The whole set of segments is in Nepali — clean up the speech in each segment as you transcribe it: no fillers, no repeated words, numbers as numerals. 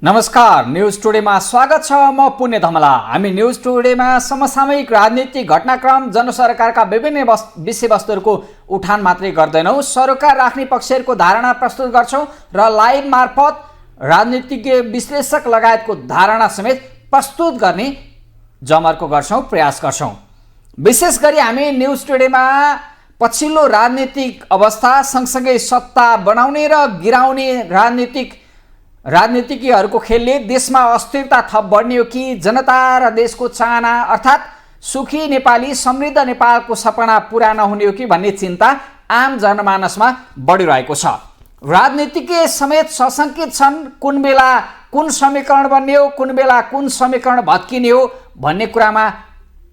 नमस्कार, न्यूज टुडेमा स्वागत छ। म पुण्य धमला। हामी न्यूज टुडेमा समसामयिक राजनीतिक घटनाक्रम, जनसरकारका विभिन्न विषयवस्तुहरूको उठान मात्रै गर्दैनौँ, सरोकार राख्ने पक्षहरूको धारणा प्रस्तुत गर्छौँ र लाइभ मार्फत राजनीतिज्ञ विश्लेषक लगायतको धारणा समेत प्रस्तुत गर्ने जमर्को गर्छौँ, प्रयास गर्छौँ। विशेष गरी हामी न्यूज टुडेमा पछिल्लो राजनीतिक अवस्था सँगसँगै सत्ता बनाउने र गिराउने राजनीतिज्ञहरूको खेलले देशमा अस्थिरता थप बढ्ने हो कि जनता र देशको चाहना अर्थात् सुखी नेपाली, समृद्ध नेपालको सपना पुरा नहुने हो कि भन्ने चिन्ता आम जनमानसमा बढिरहेको छ। राजनीतिज्ञ समेत सशङ्कित छन्। कुन बेला कुन समीकरण बन्ने हो, कुन बेला कुन समीकरण भत्किने हो भन्ने कुरामा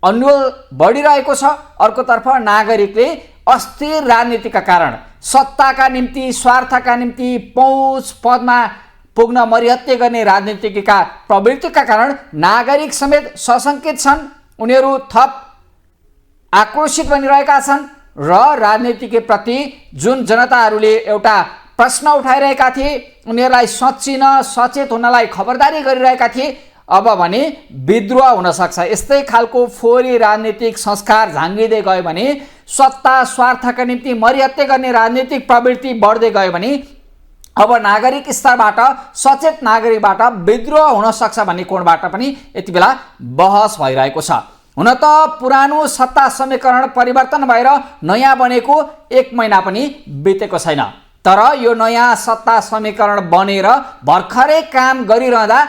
अन्यल बढिरहेको छ। अर्कोतर्फ नागरिकले अस्थिर राजनीतिका कारण, सत्ताका निम्ति, स्वार्थका निम्ति, पहुँच पदमा पुग्न मरिहत्ते गर्ने राजनीतिका प्रवृत्तिका कारण नागरिक समेत सशङ्कित छन्। उनीहरू थप आक्रोशित बनिरहेका छन् र राजनीतिप्रति जुन जनताहरूले एउटा प्रश्न उठाइरहेका थिए, उनीहरूलाई सचिन सचेत हुनलाई खबरदारी गरिरहेका थिए, अब भने विद्रोह हुन सक्छ। यस्तै खालको फोहोरी राजनीतिक संस्कार झाँगिँदै गयो भने, सत्ता स्वार्थका निम्ति मरिहत्ते गर्ने राजनीतिक प्रवृत्ति बढ्दै गयो भने अब नागरिक स्तरबाट, सचेत नागरिकबाट विद्रोह हुन सक्छ भन्ने कोणबाट पनि यति बेला बहस भइरहेको छ। हुन त पुरानो सत्ता समीकरण परिवर्तन भएर नयाँ बनेको 1 महिना पनि बितेको छैन, तर यो नयाँ सत्ता समीकरण बनेर भर्खरै काम गरिरहँदा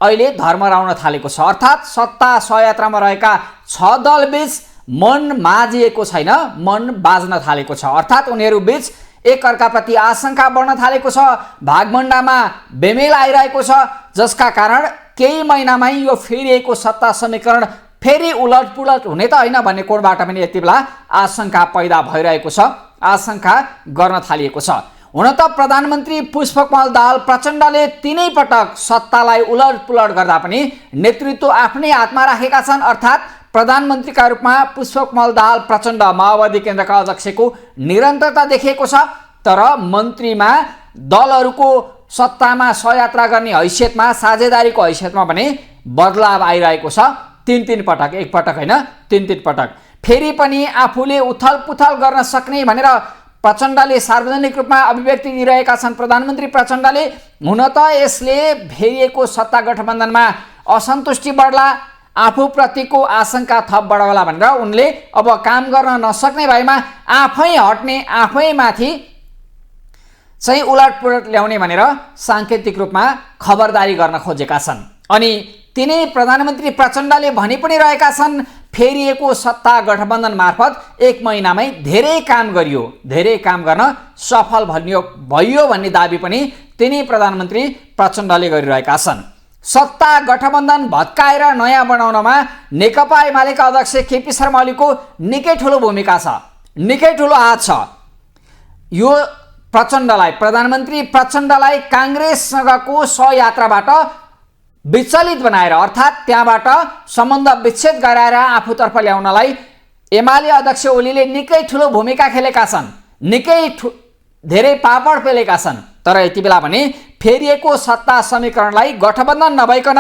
अहिले धर्मराउन थालेको छ। अर्थात् सत्ता सहयात्रामा रहेका 6 दलबीच मन माझिएको छैन, मन बाज्न थालेको छ। अर्थात् उनीहरू बीच एकअर्काप्रति आशंका बढ्न थालेको छ, भागभण्डामा बेमेल आइरहेको छ, जसका कारण केही महिनामै यो फेरिएको सत्ता समीकरण फेरि उलटपुलट हुने त होइन भन्ने कोणबाट पनि यति बेला आशंका पैदा भइरहेको छ, आशंका गर्न थालिएको छ। हुन त प्रधानमन्त्री पुष्पकमल दाहाल प्रचण्डले 3 पटक सत्तालाई उलटपुलट गर्दा पनि नेतृत्व आफ्नै हातमा राखेका छन्। अर्थात् प्रधानमन्त्रीका रूपमा पुष्पकमल दाहाल प्रचण्ड माओवादी केन्द्रका अध्यक्षको निरन्तरता देखिएको छ, तर मन्त्रीमा दलहरूको सत्तामा सहयात्रा गर्ने हैसियतमा, साझेदारीको हैसियतमा भने बदलाव आइरहेको छ। 3 पटक, 1 पटक होइन, 3 पटक। फेरि पनि आफूले उथलपुथल गर्न सक्ने भनेर प्रचण्डले सार्वजनिक रूपमा अभिव्यक्ति दिइरहेका छन्। प्रधानमन्त्री प्रचण्डले हुन त यसले फेरिएको सत्ता गठबन्धनमा असन्तुष्टि बढ्ला, आफूप्रतिको आशंका थप बढाउला भनेर उनले अब काम गर्न नसक्ने भएमा आफै हट्ने, आफैमाथि चाहिँ उलटपुलट ल्याउने भनेर साङ्केतिक रूपमा खबरदारी गर्न खोजेका छन्। अनि तिनै प्रधानमन्त्री प्रचण्डले भनि पनि रहेका छन्, फेरिएको सत्ता गठबन्धन मार्फत 1 महिनामै धेरै काम गरियो, धेरै काम गर्न सफल भयो भन्ने दाबी पनि तिनै प्रधानमन्त्री प्रचण्डले गरिरहेका छन्। सत्ता गठबन्धन भत्काएर नयाँ बनाउनमा नेकपा एमालेका अध्यक्ष केपी शर्मा ओलीको निकै ठुलो भूमिका छ, निकै ठुलो हात छ। यो प्रधानमन्त्री प्रचण्डलाई काङ्ग्रेससँगको सहयात्राबाट विचलित बनाएर, अर्थात् त्यहाँबाट सम्बन्ध विच्छेद गराएर आफूतर्फ ल्याउनलाई एमाले अध्यक्ष ओलीले निकै ठुलो भूमिका खेलेका छन्, निकै धेरै पापड पेलेका छन्। तर यति बेला भने फेरिएको सत्ता समीकरणलाई गठबन्धन नभइकन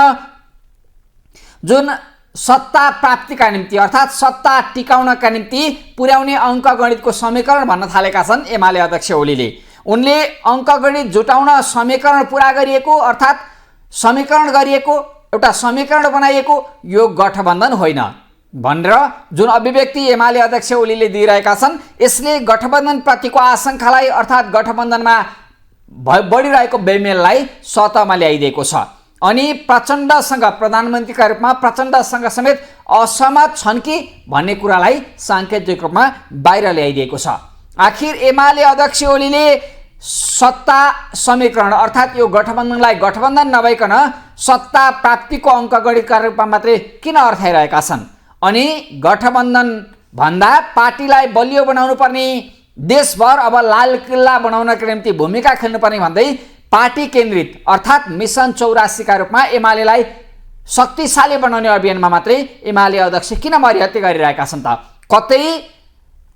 जुन सत्ता प्राप्तिका निम्ति, अर्थात् सत्ता टिकाउनका निम्ति पुर्याउने अङ्कगणितको समीकरण भन्न थालेका छन् एमाले अध्यक्ष ओलीले। उनले अङ्कगणित जुटाउन समीकरण पुरा गरिएको, अर्थात् समीकरण गरिएको, एउटा समीकरण बनाइएको यो गठबन्धन होइन भनेर जुन अभिव्यक्ति एमाले अध्यक्ष ओलीले दिइरहेका छन्, यसले गठबन्धनप्रतिको आशंकालाई, अर्थात् गठबन्धनमा बढिरहेको बेमेललाई सतहमा ल्याइदिएको छ। अनि प्रचण्डसँग, प्रधानमन्त्रीका रूपमा प्रचण्डसँग समेत असहमत छन् कि भन्ने कुरालाई साङ्केतिक रूपमा बाहिर ल्याइदिएको छ। आखिर एमाले अध्यक्ष ओलीले सत्ता समीकरण, अर्थात् यो गठबन्धनलाई गठबन्धन नभइकन सत्ता प्राप्तिको अङ्कगणितका रूपमा मात्रै किन अर्थाइरहेका छन्? अनि गठबन्धन भन्दा पार्टीलाई बलियो बनाउनु पर्ने, देशभर अब लाल किल्ला बनाउनका निम्ति भूमिका खेल्नुपर्ने भन्दै पार्टी केन्द्रित, अर्थात् मिसन 84 का रूपमा एमालेलाई शक्तिशाली बनाउने अभियानमा मात्रै एमाले अध्यक्ष किन मरिहत्ते गरिरहेका छन् त? कतै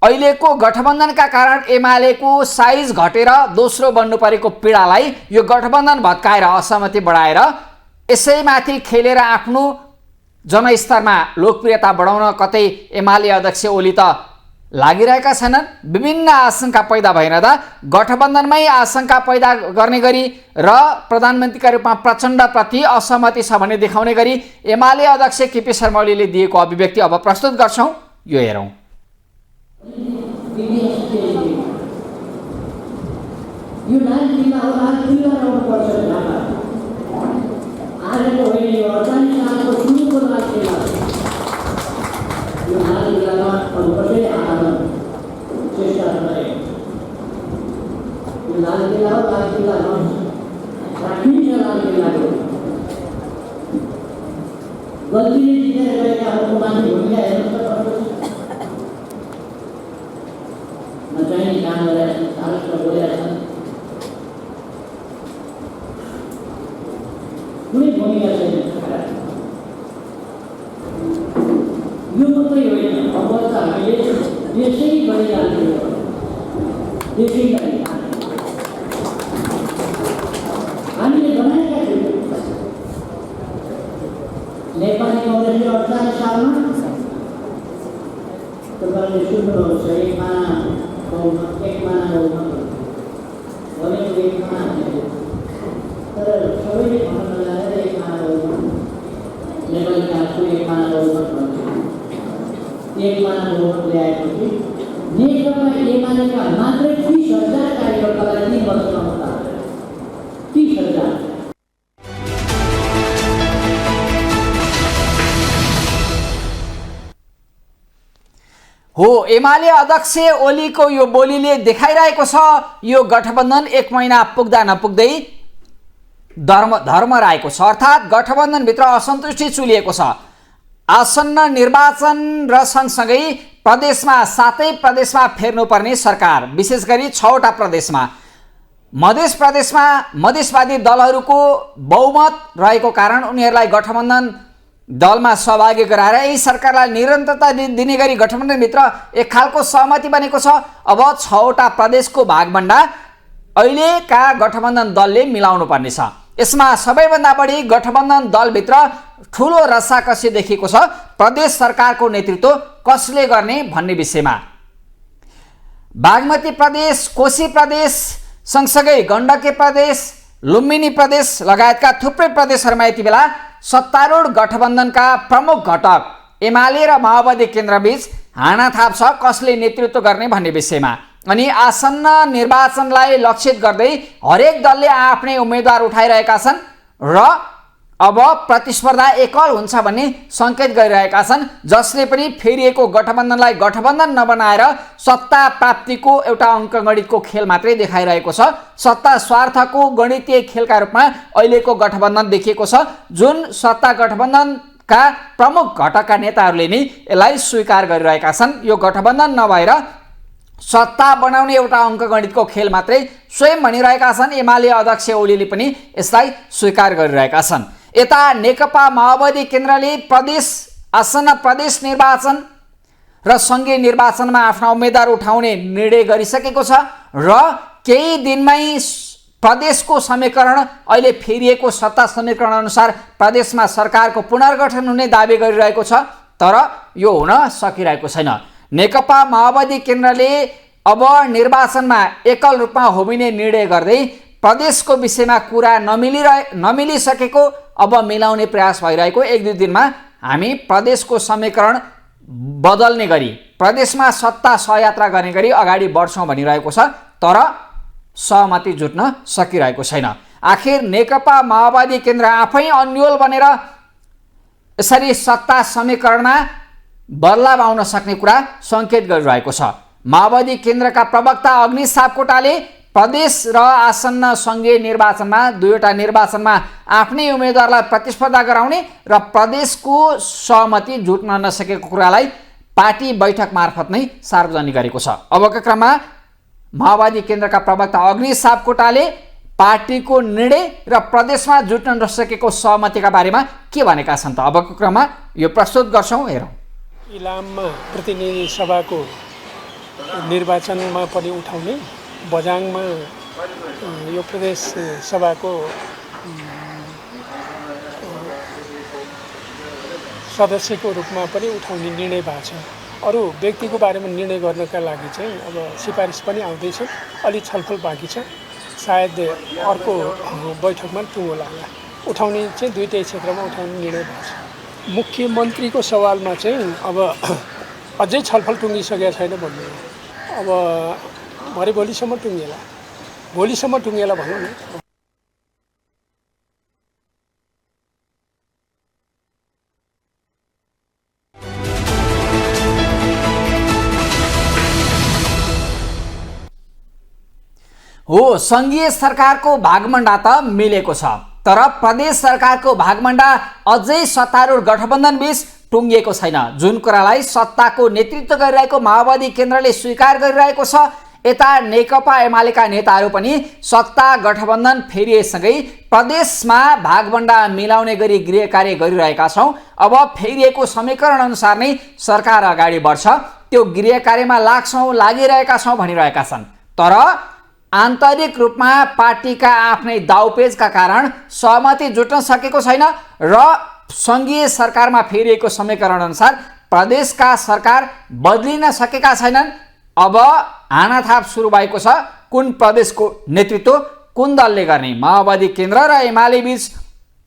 अहिलेको गठबन्धनका कारण एमालेको साइज घटेर दोस्रो बन्नु परेको पीडालाई यो गठबन्धन भत्काएर, असहमति बढाएर यसैमाथि खेलेर आफ्नो जनस्तरमा लोकप्रियता बढाउन कतै एमाले अध्यक्ष ओली त लागिरहेका छैनन्। विभिन्न आशंका पैदा भइरहँदा गठबन्धनमै आशंका पैदा गर्ने गरी र प्रधानमन्त्रीका रूपमा प्रचण्डप्रति असहमति छ भन्ने देखाउने गरी एमाले अध्यक्ष केपी शर्मा ओलीले दिएको अभिव्यक्ति अब प्रस्तुत गर्छौं, यो हेरौं। गल्तीले जितेर गएकाहरूको माथि भूमिका हेर्नुहोस् त, नचाहिने काम गरेका छन्, साहसमा बोलेका छन्, कुनै भूमिका छैन। यो मात्रै होइन, अब त हामीले देशै गरिहाल्छौँ, देशै गरिहाल्छौँ। हामीले बनाएका थियौँ नेपाली कांग्रेसले 48 सालमा तपाईँले सुन्नुभएको छ, एक माना बहुमत भनेको एक माना थियो, तर सबैले भन्न नजानेर एक माना बहुमत, नेपाली कांग्रेसको एक माना बहुमत भन्थ्यो। एक माना बहुमत ल्याएपछि नेकपा एमालेका मात्रै 30,000 कार्यकर्तालाई 3 वर्षमा हटायो। 30,000 हो। एमाले अध्यक्ष ओलीको यो बोलीले देखाइरहेको छ यो गठबन्धन 1 महिना पुग्दा नपुग्दै धर्म रहेको छ, अर्थात् गठबन्धनभित्र असन्तुष्टि चुलिएको छ। आसन्न निर्वाचन र सँगसँगै प्रदेशमा 7 प्रदेशमा फेर्नुपर्ने सरकार, विशेष गरी 6वटा प्रदेशमा मध्य प्रदेशमा मधेसवादी दलहरूको बहुमत रहेको कारण उनीहरूलाई गठबन्धन दलमा सहभागी गराएर यही सरकारलाई निरन्तरता दिने गरी गठबन्धनभित्र एक खालको सहमति बनेको छ। अब 6वटा प्रदेशको भागभण्डा अहिलेका गठबन्धन दलले मिलाउनु पर्नेछ। यसमा सबैभन्दा बढी गठबन्धन दलभित्र ठूलो रसाकसी देखिएको छ प्रदेश सरकारको नेतृत्व कसले गर्ने भन्ने विषयमा। बागमती प्रदेश, कोशी प्रदेश, सँगसँगै गण्डकी प्रदेश, लुम्बिनी प्रदेश लगायतका थुप्रै प्रदेशहरूमा यति बेला सत्तारूढ गठबन्धनका प्रमुख घटक एमाले र माओवादी केन्द्रबीच हानाथाप छ कसले नेतृत्व गर्ने भन्ने विषयमा। अनि आसन्न निर्वाचनलाई लक्षित गर्दै हरेक दलले आफ्नै उम्मेदवार उठाइरहेका छन् र अब प्रतिस्पर्धा एकल हुन्छ भन्ने संकेत गरिरहेका छन्, जसले पनि फेरिएको गठबन्धनलाई गठबन्धन नबनाएर सत्ता प्राप्तिको एउटा अङ्कगणितको खेल मात्रै देखाइरहेको छ। सत्ता स्वार्थको गणितीय खेलका रूपमा अहिलेको गठबन्धन देखिएको छ, जुन सत्ता गठबन्धनका प्रमुख घटकका नेताहरूले नै यसलाई स्वीकार गरिरहेका छन्। यो गठबन्धन नभएर सत्ता बनाउने एउटा अङ्कगणितको खेल मात्रै स्वयं भनिरहेका छन्। एमाले अध्यक्ष ओलीले पनि यसलाई स्वीकार गरिरहेका छन्। यता नेकपा माओवादी केन्द्रले आसन्न प्रदेश निर्वाचन र सङ्घीय निर्वाचनमा आफ्ना उम्मेदवार उठाउने निर्णय गरिसकेको छ र केही दिनमै प्रदेशको समीकरण अहिले फेरिएको सत्ता समीकरण अनुसार प्रदेशमा सरकारको पुनर्गठन हुने दावी गरिरहेको छ, तर यो हुन सकिरहेको छैन। नेकपा माओवादी केन्द्रले अब निर्वाचनमा एकल रूपमा होमिने निर्णय गर्दै प्रदेशको विषयमा कुरा नमिलिसकेको अब मिलाउने प्रयास भइरहेको 1-2 दिनमा हामी प्रदेशको समीकरण बदल्ने गरी प्रदेशमा सत्ता सहयात्रा गर्ने गरी अगाडि बढ्छौँ भनिरहेको छ, तर सहमति जुट्न सकिरहेको छैन। आखिर नेकपा माओवादी केन्द्र आफै अन्योल बनेर यसरी सत्ता समीकरणमा बदलाव आउन सक्ने कुरा सङ्केत गरिरहेको छ। माओवादी केन्द्रका प्रवक्ता अग्नि सापकोटाले प्रदेश र आसन्न सङ्घीय निर्वाचनमा 2वटा निर्वाचनमा आफ्नै उम्मेदवारलाई प्रतिस्पर्धा गराउने र प्रदेशको सहमति जुट्न नसकेको कुरालाई पार्टी बैठक मार्फत नै सार्वजनिक गरेको छ। अबका क्रममा माओवादी केन्द्रका प्रवक्ता अग्नि सापकोटाले पार्टीको निर्णय र प्रदेशमा जुट्न नसकेको सहमतिका बारेमा के भनेका छन् त अबको क्रममा यो प्रस्तुत गर्छौँ, हेरौँ। इलाममा प्रतिनिधि सभाको निर्वाचनमा पनि उठाउने, बझाङमा यो प्रदेश सभाको सदस्यको रूपमा पनि उठाउने निर्णय भएको छ। अरू व्यक्तिको बारेमा निर्णय गर्नका लागि चाहिँ अब सिफारिस पनि आउँदैछ, अलि छलफल बाँकी छ। सायद अर्को बैठकमा टुङ्गो लाग्ला। उठाउने चाहिँ दुईटै क्षेत्रमा उठाउने निर्णय भएको छ। मुख्यमन्त्रीको सवालमा चाहिँ अब अझै छलफल टुङ्गिसकेको छैन भन्ने हो। अब भरे भोलिसम्म टुङ्गेला, भनौँ न। हो, सङ्घीय सरकारको भागमण्डा त मिलेको छ, तर प्रदेश सरकारको भागमण्डा अझै सत्तारूढ गठबन्धन बीच टुङ्गिएको छैन। जुन कुरालाई सत्ताको नेतृत्व गरिरहेको माओवादी केन्द्रले स्वीकार गरिरहेको छ, यता नेकपा एमालेका नेताहरू पनि सत्ता गठबन्धन फेरिएसँगै प्रदेशमा भागभण्डा मिलाउने गरी गृह कार्य गरिरहेका छौँ। अब फेरिएको समीकरण अनुसार नै सरकार अगाडि बढ्छ, त्यो गृह कार्यमा लागिरहेका छौँ भनिरहेका छन्। तर आन्तरिक रूपमा पार्टीका आफ्नै दाउपेचका कारण सहमति जुट्न सकेको छैन र सङ्घीय सरकारमा फेरिएको समीकरण अनुसार प्रदेशका सरकार बदलिन सकेका छैनन्। अब हानाथाप सुरु भएको छ, कुन प्रदेशको नेतृत्व कुन दलले गर्ने। माओवादी केन्द्र र एमाले बीच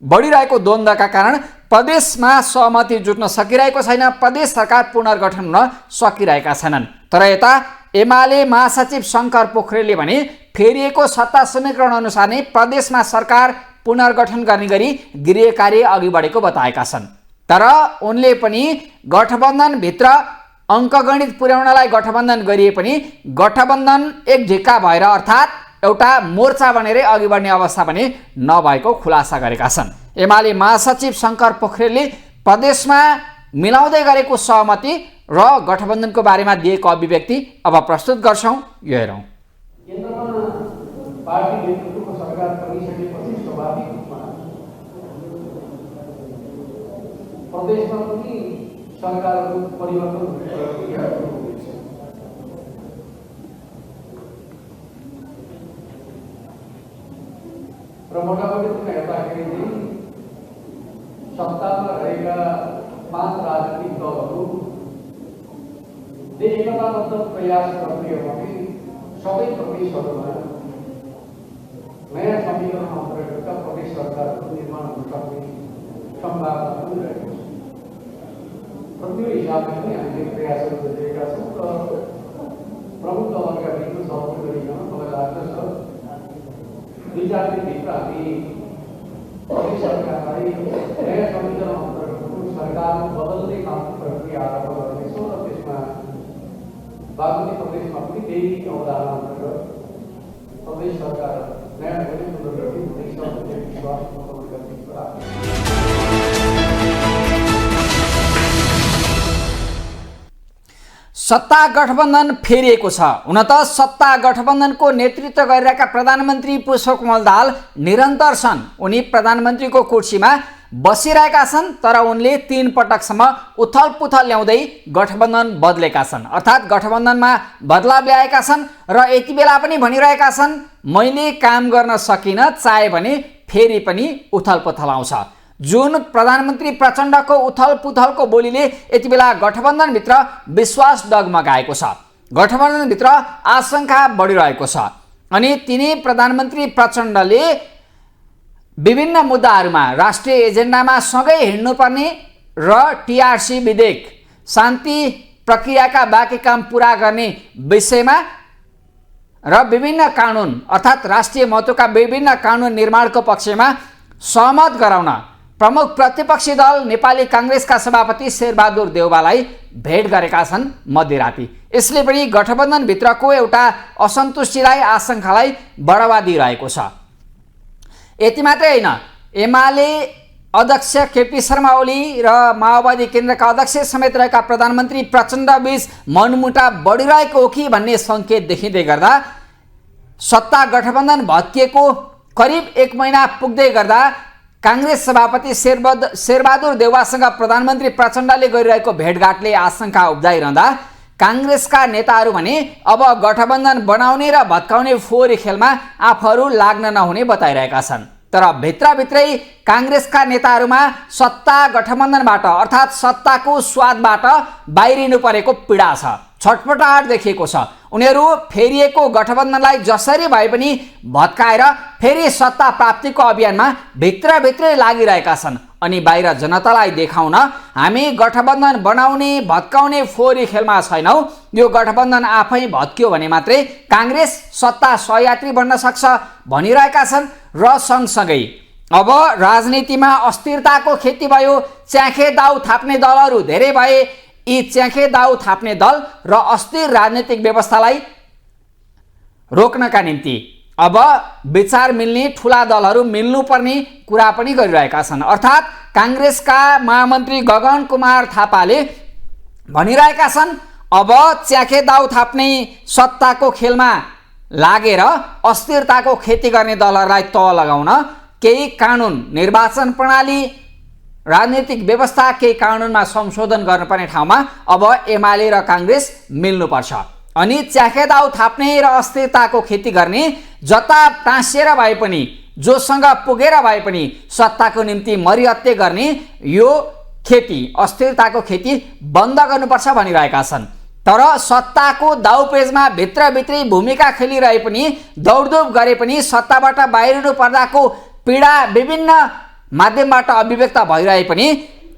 बढिरहेको द्वन्द्वका कारण प्रदेशमा सहमति जुट्न सकिरहेको छैन, प्रदेश सरकार पुनर्गठन हुन सकिरहेका छैनन्। तर यता एमाले महासचिव शङ्कर पोखरेलले भने फेरिएको सत्ता समीकरण अनुसार नै प्रदेशमा सरकार पुनर्गठन गर्ने गरी गृह कार्य अघि बढेको बताएका छन्। तर उनले पनि गठबन्धनभित्र अङ्कगणित पुर्याउनलाई गठबन्धन गरिए पनि गठबन्धन एक ढिक्का भएर अर्थात् एउटा मोर्चा बनेरै अघि बढ्ने अवस्था पनि नभएको खुलासा गरेका छन्। एमाले महासचिव शङ्कर पोखरेलले प्रदेशमा मिलाउँदै गरेको सहमति र गठबन्धनको बारेमा दिएको अभिव्यक्ति अब प्रस्तुत गर्छौँ, यो हेरौँ। केन्द्रमा पार्टी नेतृत्वको सरकार बनिसकेपछि स्वाभाविक रूपमा प्रदेशमा पनि सरकारको परिवर्तन हुनेछ। र मोटामोटी रूपमा हेर्दाखेरि चाहिँ सत्तामा रहेका 5 राजनीतिक दलहरूले एकताबद्ध प्रयास गर्ने हो भने सबै प्रदेशहरूमा नयाँ समीकरण अन्तर्गतका प्रदेश सरकारको निर्माण हुन सक्ने सम्भावना पनि रहेको छ। र त्यो हिसाबले पनि हामीले प्रयासहरू गरिरहेका छौँ र प्रमुख दलका बिचमा छलफल गरिकन मलाई लाग्दछ 2-4 दिनभित्र हामी प्रदेश सरकारलाई नयाँ समीकरण अन्तर्गतको सरकारमा बदल्ने काम प्रक्रिया आरम्भ गर्नेछौँ र त्यसमा बागमती प्रदेशमा पनि त्यही अवधारणा अन्तर्गत प्रदेश सरकार नयाँ गरी पुनर्गठित हुनेछ भन्ने विश्वास राख्छु। सत्ता गठबन्धन फेरिएको छ। हुन त सत्ता गठबन्धनको नेतृत्व गरिरहेका प्रधानमन्त्री पुष्पकमल दाहाल निरन्तर छन्। उनी प्रधानमन्त्रीको कुर्सीमा बसिरहेका छन्, तर उनले 3 पटकसम्म उथलपुथल ल्याउँदै गठबन्धन बदलेका छन्, अर्थात् गठबन्धनमा बदलाव ल्याएका छन् र यति बेला पनि भनिरहेका छन् मैले काम गर्न सकिनँ, चाहे भने फेरि पनि उथलपुथल आउँछ। जुन प्रधानमन्त्री प्रचण्डको उथलपुथलको बोलीले यति बेला गठबन्धनभित्र विश्वास डगमगाएको छ, गठबन्धनभित्र आशंका बढिरहेको छ। अनि तिनी प्रधानमन्त्री प्रचण्डले विभिन्न मुद्दाहरूमा राष्ट्रिय एजेन्डामा सँगै हिँड्नुपर्ने र टिआरसी विधेयक शान्ति प्रक्रियाका बाँकी काम पुरा गर्ने विषयमा र विभिन्न कानुन अर्थात् राष्ट्रिय महत्त्वका विभिन्न कानुन निर्माणको पक्षमा सहमत गराउन प्रमुख प्रतिपक्षी दल नेपाली काङ्ग्रेसका सभापति शेरबहादुर देउवालाई भेट गरेका छन् मध्यराती। यसले पनि गठबन्धनभित्रको एउटा असन्तुष्टिलाई आशंकालाई बढावा दिइरहेको छ। यति मात्रै होइन, एमाले अध्यक्ष केपी शर्मा ओली र माओवादी केन्द्रका अध्यक्ष समेत रहेका प्रधानमन्त्री प्रचण्ड बीच मनमुटाव बढिरहेको हो कि भन्ने सङ्केत देखिँदै गर्दा सत्ता गठबन्धन भत्किएको करिब 1 महिना पुग्दै गर्दा काङ्ग्रेस सभापति शेरबहादुर देउवासँग प्रधानमन्त्री प्रचण्डले गरिरहेको भेटघाटले आशंका उब्जाइरहँदा काङ्ग्रेसका नेताहरू भने अब गठबन्धन बनाउने र भत्काउने फोहोरी खेलमा आफूहरू लाग्न नहुने बताइरहेका छन्। तर भित्रभित्रै काङ्ग्रेसका नेताहरूमा सत्ता गठबन्धनबाट अर्थात् सत्ताको स्वादबाट बाहिरिनु परेको पीडा छ, छटपटाहट देखिएको छ। उनीहरू फेरिएको गठबन्धनलाई जसरी भए पनि भत्काएर फेरि सत्ता प्राप्तिको अभियानमा भित्रभित्रै लागिरहेका छन्। अनि बाहिर जनतालाई देखाउन हामी गठबन्धन बनाउने भत्काउने फोहोरी खेलमा छैनौँ, यो गठबन्धन आफै भत्कियो भने मात्रै काङ्ग्रेस सत्ता सहयात्री बन्न सक्छ भनिरहेका छन्। र सँगसँगै अब राजनीतिमा अस्थिरताको खेती भयो, च्याखे दाउ थाप्ने दलहरू धेरै भए। यी च्याखे दाउ थाप्ने दल र अस्थिर राजनीतिक व्यवस्थालाई रोक्नका निम्ति अब विचार मिल्ने ठुला दलहरू मिल्नुपर्ने कुरा पनि गरिरहेका छन्। अर्थात् काङ्ग्रेसका महामन्त्री गगन कुमार थापाले भनिरहेका छन् अब च्याखे दाउ थाप्ने सत्ताको खेलमा लागेर अस्थिरताको खेती गर्ने दलहरूलाई तह लगाउन केही कानुन, निर्वाचन प्रणाली, राजनीतिक व्यवस्था, केही कानुनमा संशोधन गर्नुपर्ने ठाउँमा अब एमाले र काङ्ग्रेस मिल्नुपर्छ। अनि च्याखे दाउ थाप्ने र अस्थिरताको खेती गर्ने, जता टाँसिएर भए पनि जोसँग पुगेर भए पनि सत्ताको निम्ति मरिहत्ते गर्ने यो खेती, अस्थिरताको खेती बन्द गर्नुपर्छ भनिरहेका छन्। तर सत्ताको दाउपेचमा भित्रभित्रै भूमिका खेलिरहे पनि, दौडधुप गरे पनि, सत्ताबाट बाहिरिनु पर्दाको पीडा विभिन्न माध्यमबाट अभिव्यक्त भइरहे पनि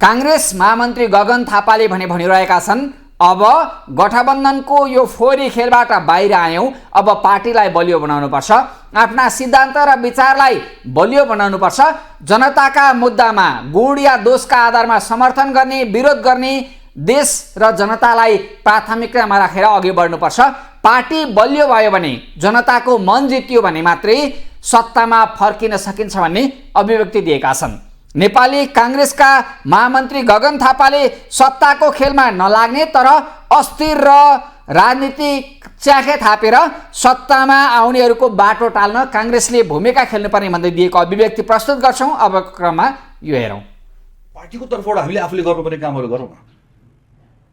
काङ्ग्रेस महामन्त्री गगन थापाले भनिरहेका छन् अब गठबन्धनको यो फोहोरी खेलबाट बाहिर आयौँ, अब पार्टीलाई बलियो बनाउनुपर्छ, आफ्ना सिद्धान्त र विचारलाई बलियो बनाउनुपर्छ, जनताका मुद्दामा गुण या दोषका आधारमा समर्थन गर्ने, विरोध गर्ने, देश र जनतालाई प्राथमिकतामा राखेर अघि बढ्नुपर्छ। पार्टी बलियो भयो भने, जनताको मन जितियो भने मात्रै सत्तामा फर्किन सकिन्छ भन्ने अभिव्यक्ति दिएका छन्। नेपाली काङ्ग्रेसका महामन्त्री गगन थापाले सत्ताको खेलमा नलाग्ने तर अस्थिर र राजनीतिक च्याखे थापेर सत्तामा आउनेहरूको बाटो टाल्न काङ्ग्रेसले भूमिका खेल्नुपर्ने भन्दै दिएको अभिव्यक्ति प्रस्तुत गर्छौँ। अब क्रममा यो हेरौँ। पार्टीको तर्फबाट हामीले आफूले गर्नुपर्ने कामहरू गरौँ न।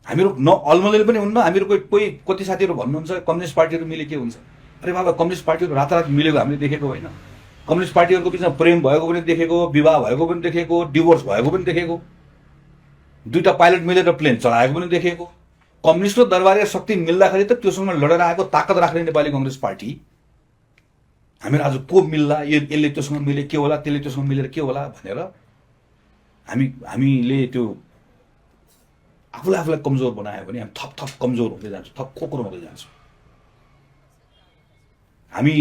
हामीहरू अलमलले पनि हुन्न। हामीहरू कोही कति साथीहरू भन्नुहुन्छ कम्युनिस्ट पार्टीहरू मिले के हुन्छ? अरे बाबा, कम्युनिस्ट पार्टीहरू रातारात मिलेको हामीले देखेको होइन। कम्युनिस्ट पार्टीहरूको बिचमा प्रेम भएको पनि देखेको, विवाह भएको पनि देखेको, डिभोर्स भएको पनि देखेको, दुईटा पाइलट मिलेर प्लेन चलाएको पनि देखेको। कम्युनिस्ट र दरबारी शक्ति मिल्दाखेरि त त्योसँग लडेर आएको ताकत राख्ने नेपाली काङ्ग्रेस पार्टी हामीहरू आज को मिल्ला, यसले त्योसँग मिले के होला, त्यसले त्योसँग मिलेर के होला भनेर हामीले त्यो आफूलाई कमजोर बनायो भने हामी थप कमजोर हुँदै जान्छौँ, थप खोक्रो हुँदै जान्छौँ। हामी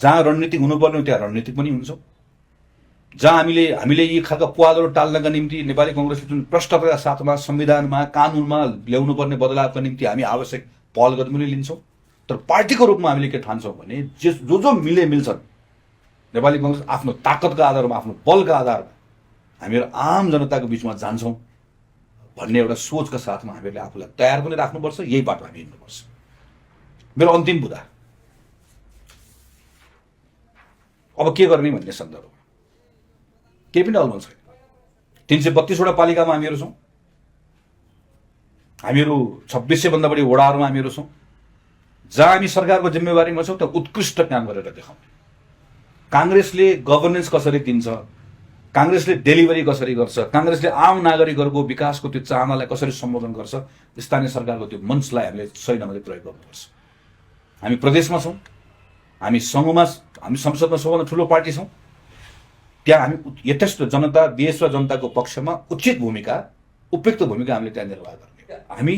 जहाँ रणनीतिक हुनुपर्ने त्यहाँ रणनीतिक पनि हुन्छौँ। जहाँ हामीले यी खालका पुवालहरू टाल्नका निम्ति नेपाली काङ्ग्रेसले जुन प्रष्टताका साथमा संविधानमा, कानुनमा ल्याउनु पर्ने बदलावका निम्ति हामी आवश्यक पहल पनि लिन्छौँ। तर पार्टीको रूपमा हामीले के ठान्छौँ भने जो मिल्छन् नेपाली काङ्ग्रेस आफ्नो ताकतका आधारमा, आफ्नो बलका आधारमा हामीहरू आम जनताको बिचमा जान्छौँ भन्ने एउटा सोचका साथमा हामीहरूले आफूलाई तयार पनि राख्नुपर्छ। यही बाटो हामी हिँड्नुपर्छ। मेरो अन्तिम बुदा अब के गर्ने भन्ने सन्दर्भमा केही पनि अलमल छैन। 332वटा पालिकामा हामीहरू छौँ। हामीहरू 2600 भन्दा बढी वडाहरूमा हामीहरू छौँ। जहाँ हामी सरकारको जिम्मेवारीमा छौँ त उत्कृष्ट काम गरेर देखाउने। काङ्ग्रेसले गभर्नेन्स कसरी दिन्छ, काङ्ग्रेसले डेलिभरी कसरी गर्छ, काङ्ग्रेसले आम नागरिकहरूको विकासको त्यो चाहनालाई कसरी सम्बोधन गर्छ, स्थानीय सरकारको त्यो मञ्चलाई हामीले सही ढङ्गले प्रयोग गर्नुपर्छ। हामी प्रदेशमा छौँ, हामी सङ्घमा, हामी संसदमा सबभन्दा ठुलो पार्टी छौँ। त्यहाँ हामी यथेष्ट जनता, देश र जनताको पक्षमा उचित भूमिका, उपयुक्त भूमिका हामीले त्यहाँ निर्वाह गर्ने। हामी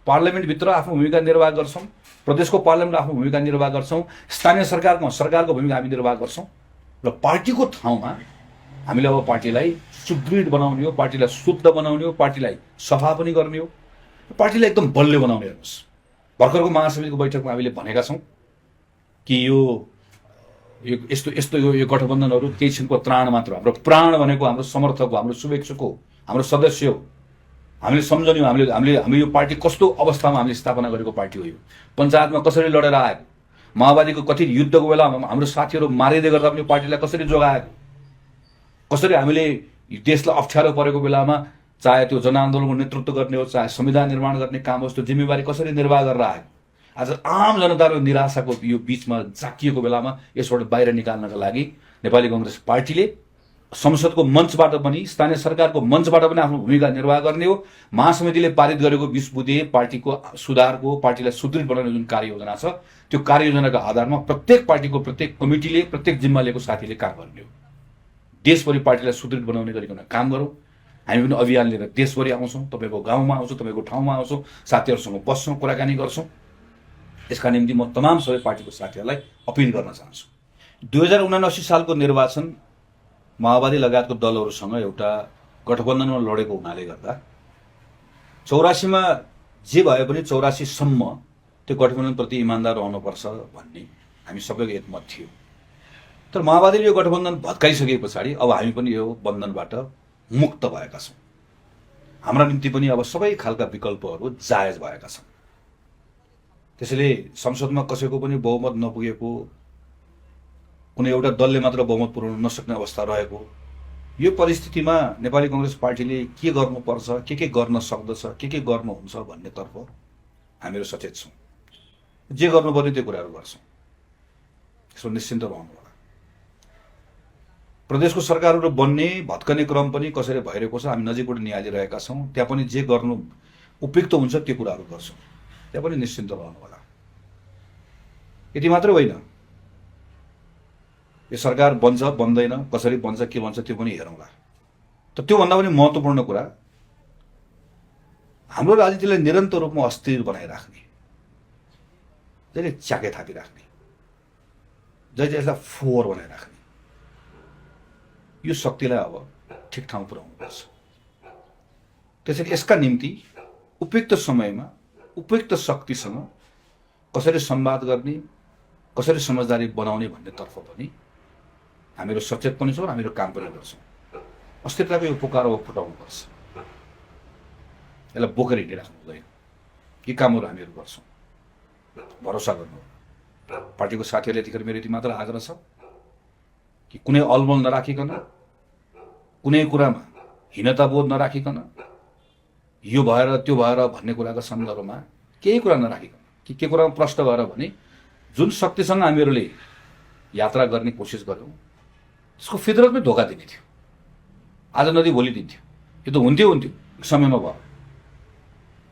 पार्लियामेन्टभित्र आफ्नो भूमिका निर्वाह गर्छौँ, प्रदेशको पार्लियामेन्टमा आफ्नो भूमिका निर्वाह गर्छौँ, स्थानीय सरकारको भूमिका हामी निर्वाह गर्छौँ। र पार्टीको ठाउँमा हामीले अब पार्टीलाई सुदृढ बनाउने हो, पार्टीलाई शुद्ध बनाउने हो, पार्टीलाई सफा पनि गर्ने हो, पार्टीलाई एकदम बलियो बनाउने हेर्नुहोस्। भर्खरको महासमितिको बैठकमा हामीले भनेका छौँ कि यो गठबन्धनहरू केही छिनको त्राण मात्र, हाम्रो प्राण भनेको हाम्रो समर्थक हो, हाम्रो शुभेच्छुक हो, हाम्रो सदस्य हो। हामीले सम्झने हो हामीले यो पार्टी कस्तो अवस्थामा हामीले स्थापना गरेको पार्टी हो। यो पञ्चायतमा कसरी लडेर आएको, माओवादीको कथित युद्धको बेला हाम्रो साथीहरू मारिँदै गर्दा पनि पार्टीलाई कसरी जोगाएको, कसरी हामीले देशलाई अप्ठ्यारो परेको बेलामा चाहे त्यो जनआन्दोलनको नेतृत्व गर्ने हो, चाहे संविधान निर्माण गर्ने काम होस्, त्यो जिम्मेवारी कसरी निर्वाह गरेर आएको। आज आम जनता र निराशाको यो बिचमा जाकिएको बेलामा यसबाट बाहिर निकाल्नका लागि नेपाली कांग्रेस पार्टीले संसदको मञ्चबाट पनि स्थानीय सरकारको मञ्चबाट पनि आफ्नो भूमिका निर्वाह गर्ने हो। महासमितिले पारित गरेको 20 बुँदे पार्टीको सुधारको, पार्टीलाई सुदृढ बनाउने जुन कार्ययोजना छ त्यो कार्ययोजनाको आधारमा प्रत्येक पार्टीको प्रत्येक कमिटीले, प्रत्येक जिम्मा लिएको साथीले काम गर्ने हो। देशभरि पार्टीलाई सुदृढ बनाउने गरिकन काम गरौँ। हामी पनि अभियान लिएर देशभरि आउँछौँ, तपाईँको गाउँमा आउँछौँ, तपाईँको ठाउँमा आउँछौँ, साथीहरूसँग बस्छौँ, कुराकानी गर्छौँ। यसका निम्ति म तमाम सबै पार्टीको साथीहरूलाई अपील गर्न चाहन्छु। 2079 सालको निर्वाचन माओवादी लगायतको दलहरूसँग एउटा गठबन्धनमा लडेको हुनाले गर्दा 84 मा जे भए पनि 84 सम्म त्यो गठबन्धनप्रति इमान्दार रहनुपर्छ भन्ने हामी सबैको एकमत थियो। तर माओवादीले यो गठबन्धन भत्काइसके पछाडि अब हामी पनि यो बन्धनबाट मुक्त भएका छौँ। हाम्रा निम्ति पनि अब सबै खालका विकल्पहरू जायज भएका छन्। त्यसैले संसदमा कसैको पनि बहुमत नपुगेको, कुनै एउटा दलले मात्र बहुमत पुर्याउन नसक्ने अवस्था रहेको यो परिस्थितिमा नेपाली कांग्रेस पार्टीले के गर्नुपर्छ, के गर्न सक्दछ, के गर्नुहुन्छ भन्नेतर्फ हामीहरू सचेत छौँ। जे गर्नुपर्ने त्यो कुराहरू गर्छौँ। यसो निश्चिन्त रहनु होला। प्रदेशको सरकारहरू बन्ने भत्कने क्रम पनि कसरी भइरहेको छ हामी नजिकबाट निहालिरहेका छौँ। त्यहाँ पनि जे गर्नु उपयुक्त हुन्छ त्यो कुराहरू गर्छौँ। त्यहाँ पनि निश्चिन्त रहनु होला। यति मात्र होइन, यो सरकार बन्छ बन्दैन, कसरी बन्छ के बन्छ त्यो पनि हेरौँला। तर त्योभन्दा पनि महत्त्वपूर्ण कुरा हाम्रो राजनीतिलाई निरन्तर रूपमा अस्थिर बनाइराख्ने, जहिले च्याके थापिराख्ने, जहिले यसलाई फोहोर बनाइराख्ने यो शक्तिलाई अब ठिक ठाउँ पुर्याउनुपर्छ। त्यसैले यसका निम्ति उपयुक्त समयमा उपयुक्त शक्तिसँग कसरी संवाद गर्ने, कसरी समझदारी बनाउने भन्नेतर्फ पनि हामीहरू सचेत पनि छौँ, हामीहरू काम पनि गर्छौँ। अस्थिरताको यो पुकारो फुटाउनुपर्छ, यसलाई बोकेर हिँडिराख्नु हुँदैन। यी कामहरू हामीहरू गर्छौँ, भरोसा गर्नु। पार्टीको साथीहरूले यतिखेर मेरो यति मात्र आग्रह छ कि कुनै अलमल नराखिकन, कुनै कुरामा हीनताबोध नराखिकन, यो भएर त्यो भएर भन्ने कुराको सन्दर्भमा केही कुरा नराखिकन, कि के कुरामा प्रश्न भएर भने जुन शक्तिसँग हामीहरूले यात्रा गर्ने कोसिस गऱ्यौँ त्यसको फितरतमै धोका दिने थियो। आज नदी भोलि दिन्थ्यो। यो त हुन्थ्यो समयमा भयो,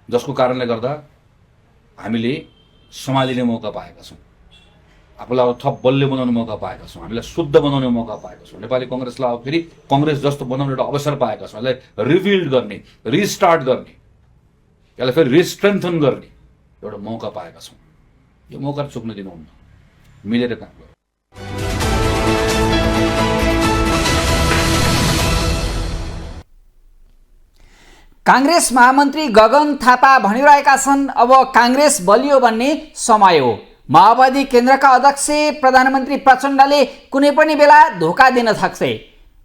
जसको कारणले गर्दा हामीले सम्हालिने मौका पाएका छौँ, आफूलाई थप बलियो बनाउने मौका पाएका छौँ, हामीलाई शुद्ध बनाउने मौका पाएका छौँ। नेपाली कांग्रेसलाई अब फेरि कांग्रेस जस्तो बनाउने एउटा अवसर पाएका छौँ। यसलाई रिबिल्ड गर्ने, रिस्टार्ट गर्ने, यसलाई फेरि रिस्ट्रेन्थन गर्ने एउटा मौका पाएका छौँ। यो मौका चुक्न दिनुहुन्न। मिलेर काम गरौँ। कांग्रेस महामन्त्री गगन थापा भनिरहेका छन् अब कांग्रेस बलियो बन्ने समय हो। माओवादी केन्द्रका अध्यक्ष प्रधानमन्त्री प्रचण्डले कुनै पनि बेला धोका दिन सक्छे।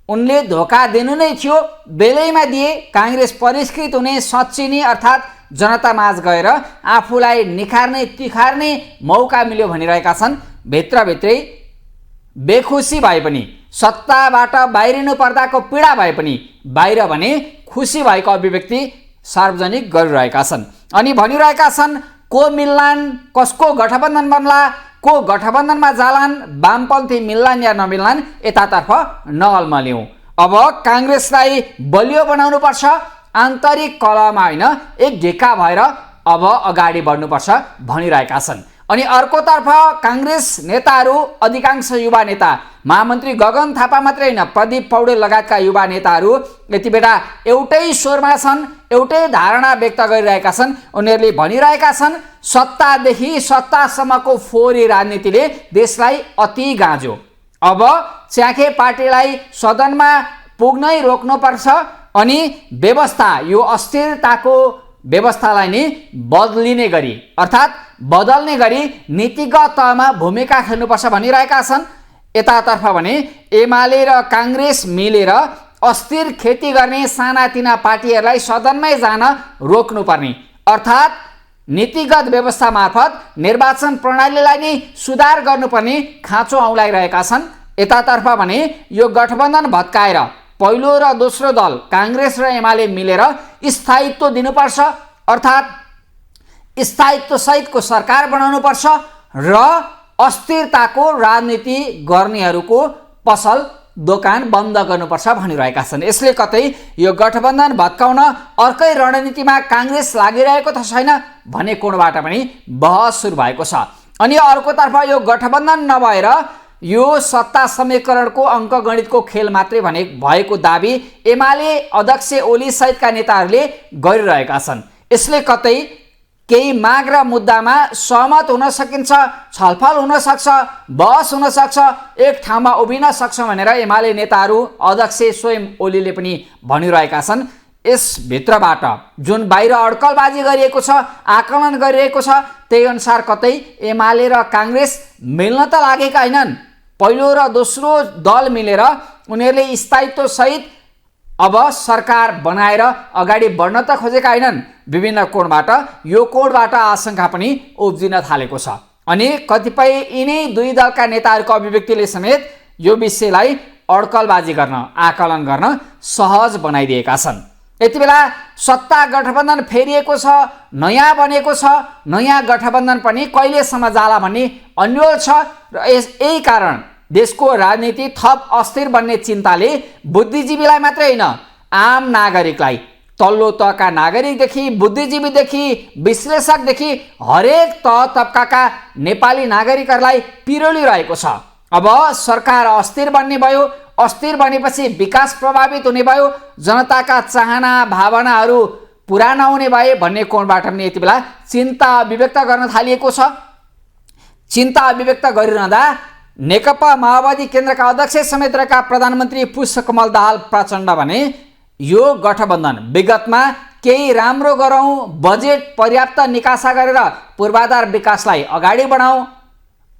उनले धोका दिनु नै थियो, बेलैमा दिए। कांग्रेस परिष्कृत हुने, सच्चिने अर्थात् जनतामाझ गएर आफूलाई निखार्ने तिखार्ने मौका मिल्यो भनिरहेका छन्। भित्रभित्रै बेखुसी भए पनि, सत्ताबाट बाहिरिनु पर्दाको पीडा भए पनि बाहिर भने खुसी भएको अभिव्यक्ति सार्वजनिक गरिरहेका छन्। अनि भनिरहेका छन् को मिल्लान्, कसको गठबन्धन बन्ला, को गठबन्धनमा जालान्, वामपन्थी मिल्लान् या नमिल्लान्, यतातर्फ नअल्मल्यौँ। अब कांग्रेसलाई बलियो बनाउनु पर्छ, आन्तरिक कलहमा होइन एक ढिक्का भएर अब अगाडि बढ्नुपर्छ भनिरहेका छन्। अनि अर्कोतर्फ कांग्रेस नेताहरू, अधिकांश युवा नेता, महामन्त्री गगन थापा मात्रै होइन प्रदीप पौडेल लगायतका युवा नेताहरू यति बेला एउटै स्वरमा छन्, एउटै धारणा व्यक्त गरिरहेका छन्। उनीहरूले भनिरहेका छन् सत्तादेखि सत्तासम्मको फोहोरी राजनीतिले देशलाई अति गाँज्यो। अब च्याखे पार्टीलाई सदनमा पुग्नै रोक्नुपर्छ अनि व्यवस्था, यो अस्थिरताको व्यवस्थालाई नै बदलिने गरी अर्थात् बदल्ने गरी नीतिगत तहमा भूमिका खेल्नुपर्छ भनिरहेका छन्। यतातर्फ भने एमाले र कांग्रेस मिलेर अस्थिर खेती गर्ने सानातिना पार्टीहरूलाई सदनमै जान रोक्नुपर्ने अर्थात् नीतिगत व्यवस्था मार्फत निर्वाचन प्रणालीलाई नै सुधार गर्नुपर्ने खाँचो औँलाइरहेका छन्। यतातर्फ भने यो गठबन्धन भत्काएर पहिलो र दोस्रो दल कांग्रेस र एमाले मिलेर स्थायित्व दिनुपर्छ अर्थात् स्थायित्व सहितको सरकार बनाउनुपर्छ र अस्थिरताको राजनीति गर्नेहरूको पसल दोकान बन्द गर्नुपर्छ भनिरहेका छन्। यसले कतै यो गठबन्धन भत्काउन अर्कै रणनीतिमा काङ्ग्रेस लागिरहेको त छैन भन्ने कोणबाट पनि बहस सुरु भएको छ। अनि अर्कोतर्फ यो गठबन्धन नभएर यो सत्ता समीकरणको अङ्कगणितको खेल मात्रै भने भएको दाबी एमाले अध्यक्ष ओली सहितका नेताहरूले गरिरहेका छन्। यसले कतै केही माग र मुद्दामा सहमत हुन सकिन्छ, छलफल हुन सक्छ, बहस हुन सक्छ, एक ठाउँमा उभिन सक्छ भनेर एमाले नेताहरू अध्यक्ष स्वयं ओलीले पनि भनिरहेका छन्। यसभित्रबाट जुन बाहिर अड्कलबाजी गरिएको छ, आकलन गरिएको छ, त्यही अनुसार कतै एमाले र काङ्ग्रेस मिल्न त लागेका होइनन्। पहिलो र दोस्रो दल मिलेर उनीहरूले स्थायित्वसहित अब सरकार बनाएर अगाडि बढ्न त खोजेका होइनन्। विभिन्न कोणबाट यो कोणबाट आशंका पनि उब्जिन थालेको छ। अनि कतिपय यिनै दुई दलका नेताहरूको अभिव्यक्तिले समेत यो विषयलाई अड्कलबाजी गर्न, आकलन गर्न सहज बनाइदिएका छन्। यति बेला सत्ता गठबन्धन फेरिएको छ, नयाँ बनेको छ, नयाँ गठबन्धन पनि कहिलेसम्म जाला भन्ने अन्यल छ र यही कारण देशको राजनीति थप अस्थिर बन्ने चिन्ताले बुद्धिजीवीलाई मात्रै होइन, आम नागरिकलाई, तल्लो तहका नागरिकदेखि बुद्धिजीवीदेखि विश्लेषकदेखि हरेक तह तबकाका नेपाली नागरिकहरूलाई पिरोलिरहेको छ। अब सरकार अस्थिर बन्ने भयो, अस्थिर बनेपछि विकास प्रभावित हुने भयो, जनताका चाहना भावनाहरू पुरा नहुने भए भन्ने कोणबाट पनि यति बेला चिन्ता अभिव्यक्त गर्न थालिएको छ। चिन्ता अभिव्यक्त गरिरहँदा नेकपा माओवादी केन्द्रका अध्यक्ष समेत रहेका प्रधानमन्त्री पुष्पकमल दाहाल प्रचण्ड भने यो गठबन्धन विगतमा केही राम्रो गरौँ, बजेट पर्याप्त निकासा गरेर पूर्वाधार विकासलाई अगाडि बढाउँ,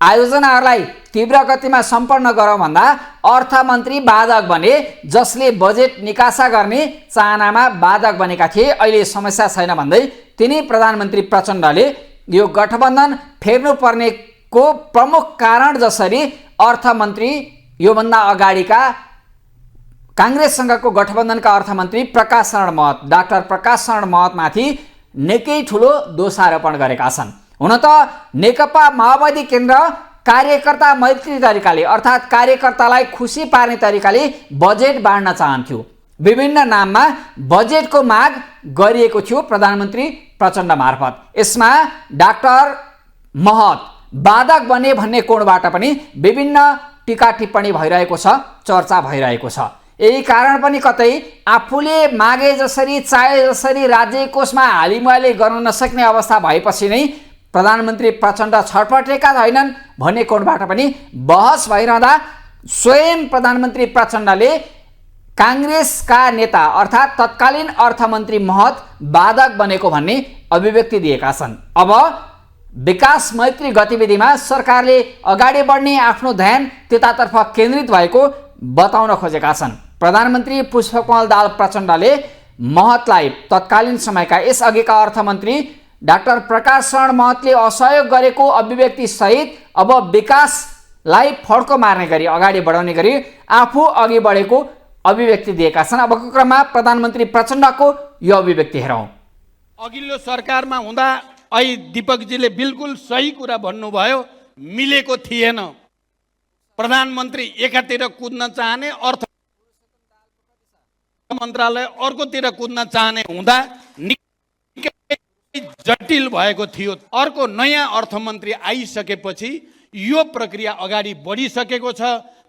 आयोजनाहरूलाई तीव्र गतिमा सम्पन्न गरौँ भन्दा अर्थमन्त्री बाधक बने, जसले बजेट निकासा गर्ने चाहनामा बाधक बनेका थिए। अहिले समस्या छैन भन्दै तिनी प्रधानमन्त्री प्रचण्डले यो गठबन्धन फेर्नुपर्नेको प्रमुख कारण जसरी अर्थमन्त्री योभन्दा अगाडिका काङ्ग्रेससँगको गठबन्धनका अर्थमन्त्री प्रकाश शरण महत, डाक्टर प्रकाश शरण महतमाथि निकै ठुलो दोषारोपण गरेका छन्। हुन त नेकपा माओवादी केन्द्र कार्यकर्ता मैत्री तरिकाले अर्थात् कार्यकर्तालाई खुसी पार्ने तरिकाले बजेट बाँड्न चाहन्थ्यो। विभिन्न नाममा बजेटको माग गरिएको थियो प्रधानमन्त्री प्रचण्ड मार्फत। यसमा डाक्टर महत बाधक बने भन्ने कोणबाट पनि विभिन्न टीका टिप्पणी भइरहेको छ, चर्चा भइरहेको छ। यही कारण पनि कतै आफूले मागे जसरी चाहे जसरी राज्य कोषमा हालिमुहाली गर्न नसक्ने अवस्था भएपछि नै प्रधानमन्त्री प्रचण्ड छटपटेका छैनन् भन्ने कोणबाट पनि बहस भइरहँदा स्वयं प्रधानमन्त्री प्रचण्डले काङ्ग्रेसका नेता अर्थात् तत्कालीन अर्थमन्त्री महत बाधक बनेको भन्ने अभिव्यक्ति दिएका छन्। अब विकास मैत्री गतिविधिमा सरकारले अगाडि बढ्ने आफ्नो ध्यान त्यतातर्फ केन्द्रित भएको बताउन खोजेका छन्। प्रधानमन्त्री पुष्पकमल दाहाल प्रचण्डले महतलाई तत्कालीन समयका यसअघिका अर्थमन्त्री डाक्टर प्रकाश शरण महतले असहयोग गरेको अभिव्यक्ति सहित अब विकासलाई फड्को मार्ने गरी अगाडि बढाउने गरी आफू अघि बढेको अभिव्यक्ति दिएका छन्। अबको क्रममा प्रधानमन्त्री प्रचण्डको यो अभिव्यक्ति हेरौँ। अघिल्लो सरकारमा हुँदा अहिले दीपकजीले बिल्कुल सही कुरा भन्नुभयो, मिलेको थिएन। प्रधानमन्त्री एकातिर कुद्न चाहने, अर्थ मन्त्रालय अर्कोतिर कुद्न चाहने हुँदा जटिल भएको थियो। अर्को नयाँ अर्थमन्त्री आइसकेपछि यो प्रक्रिया अगाडि बढिसकेको छ।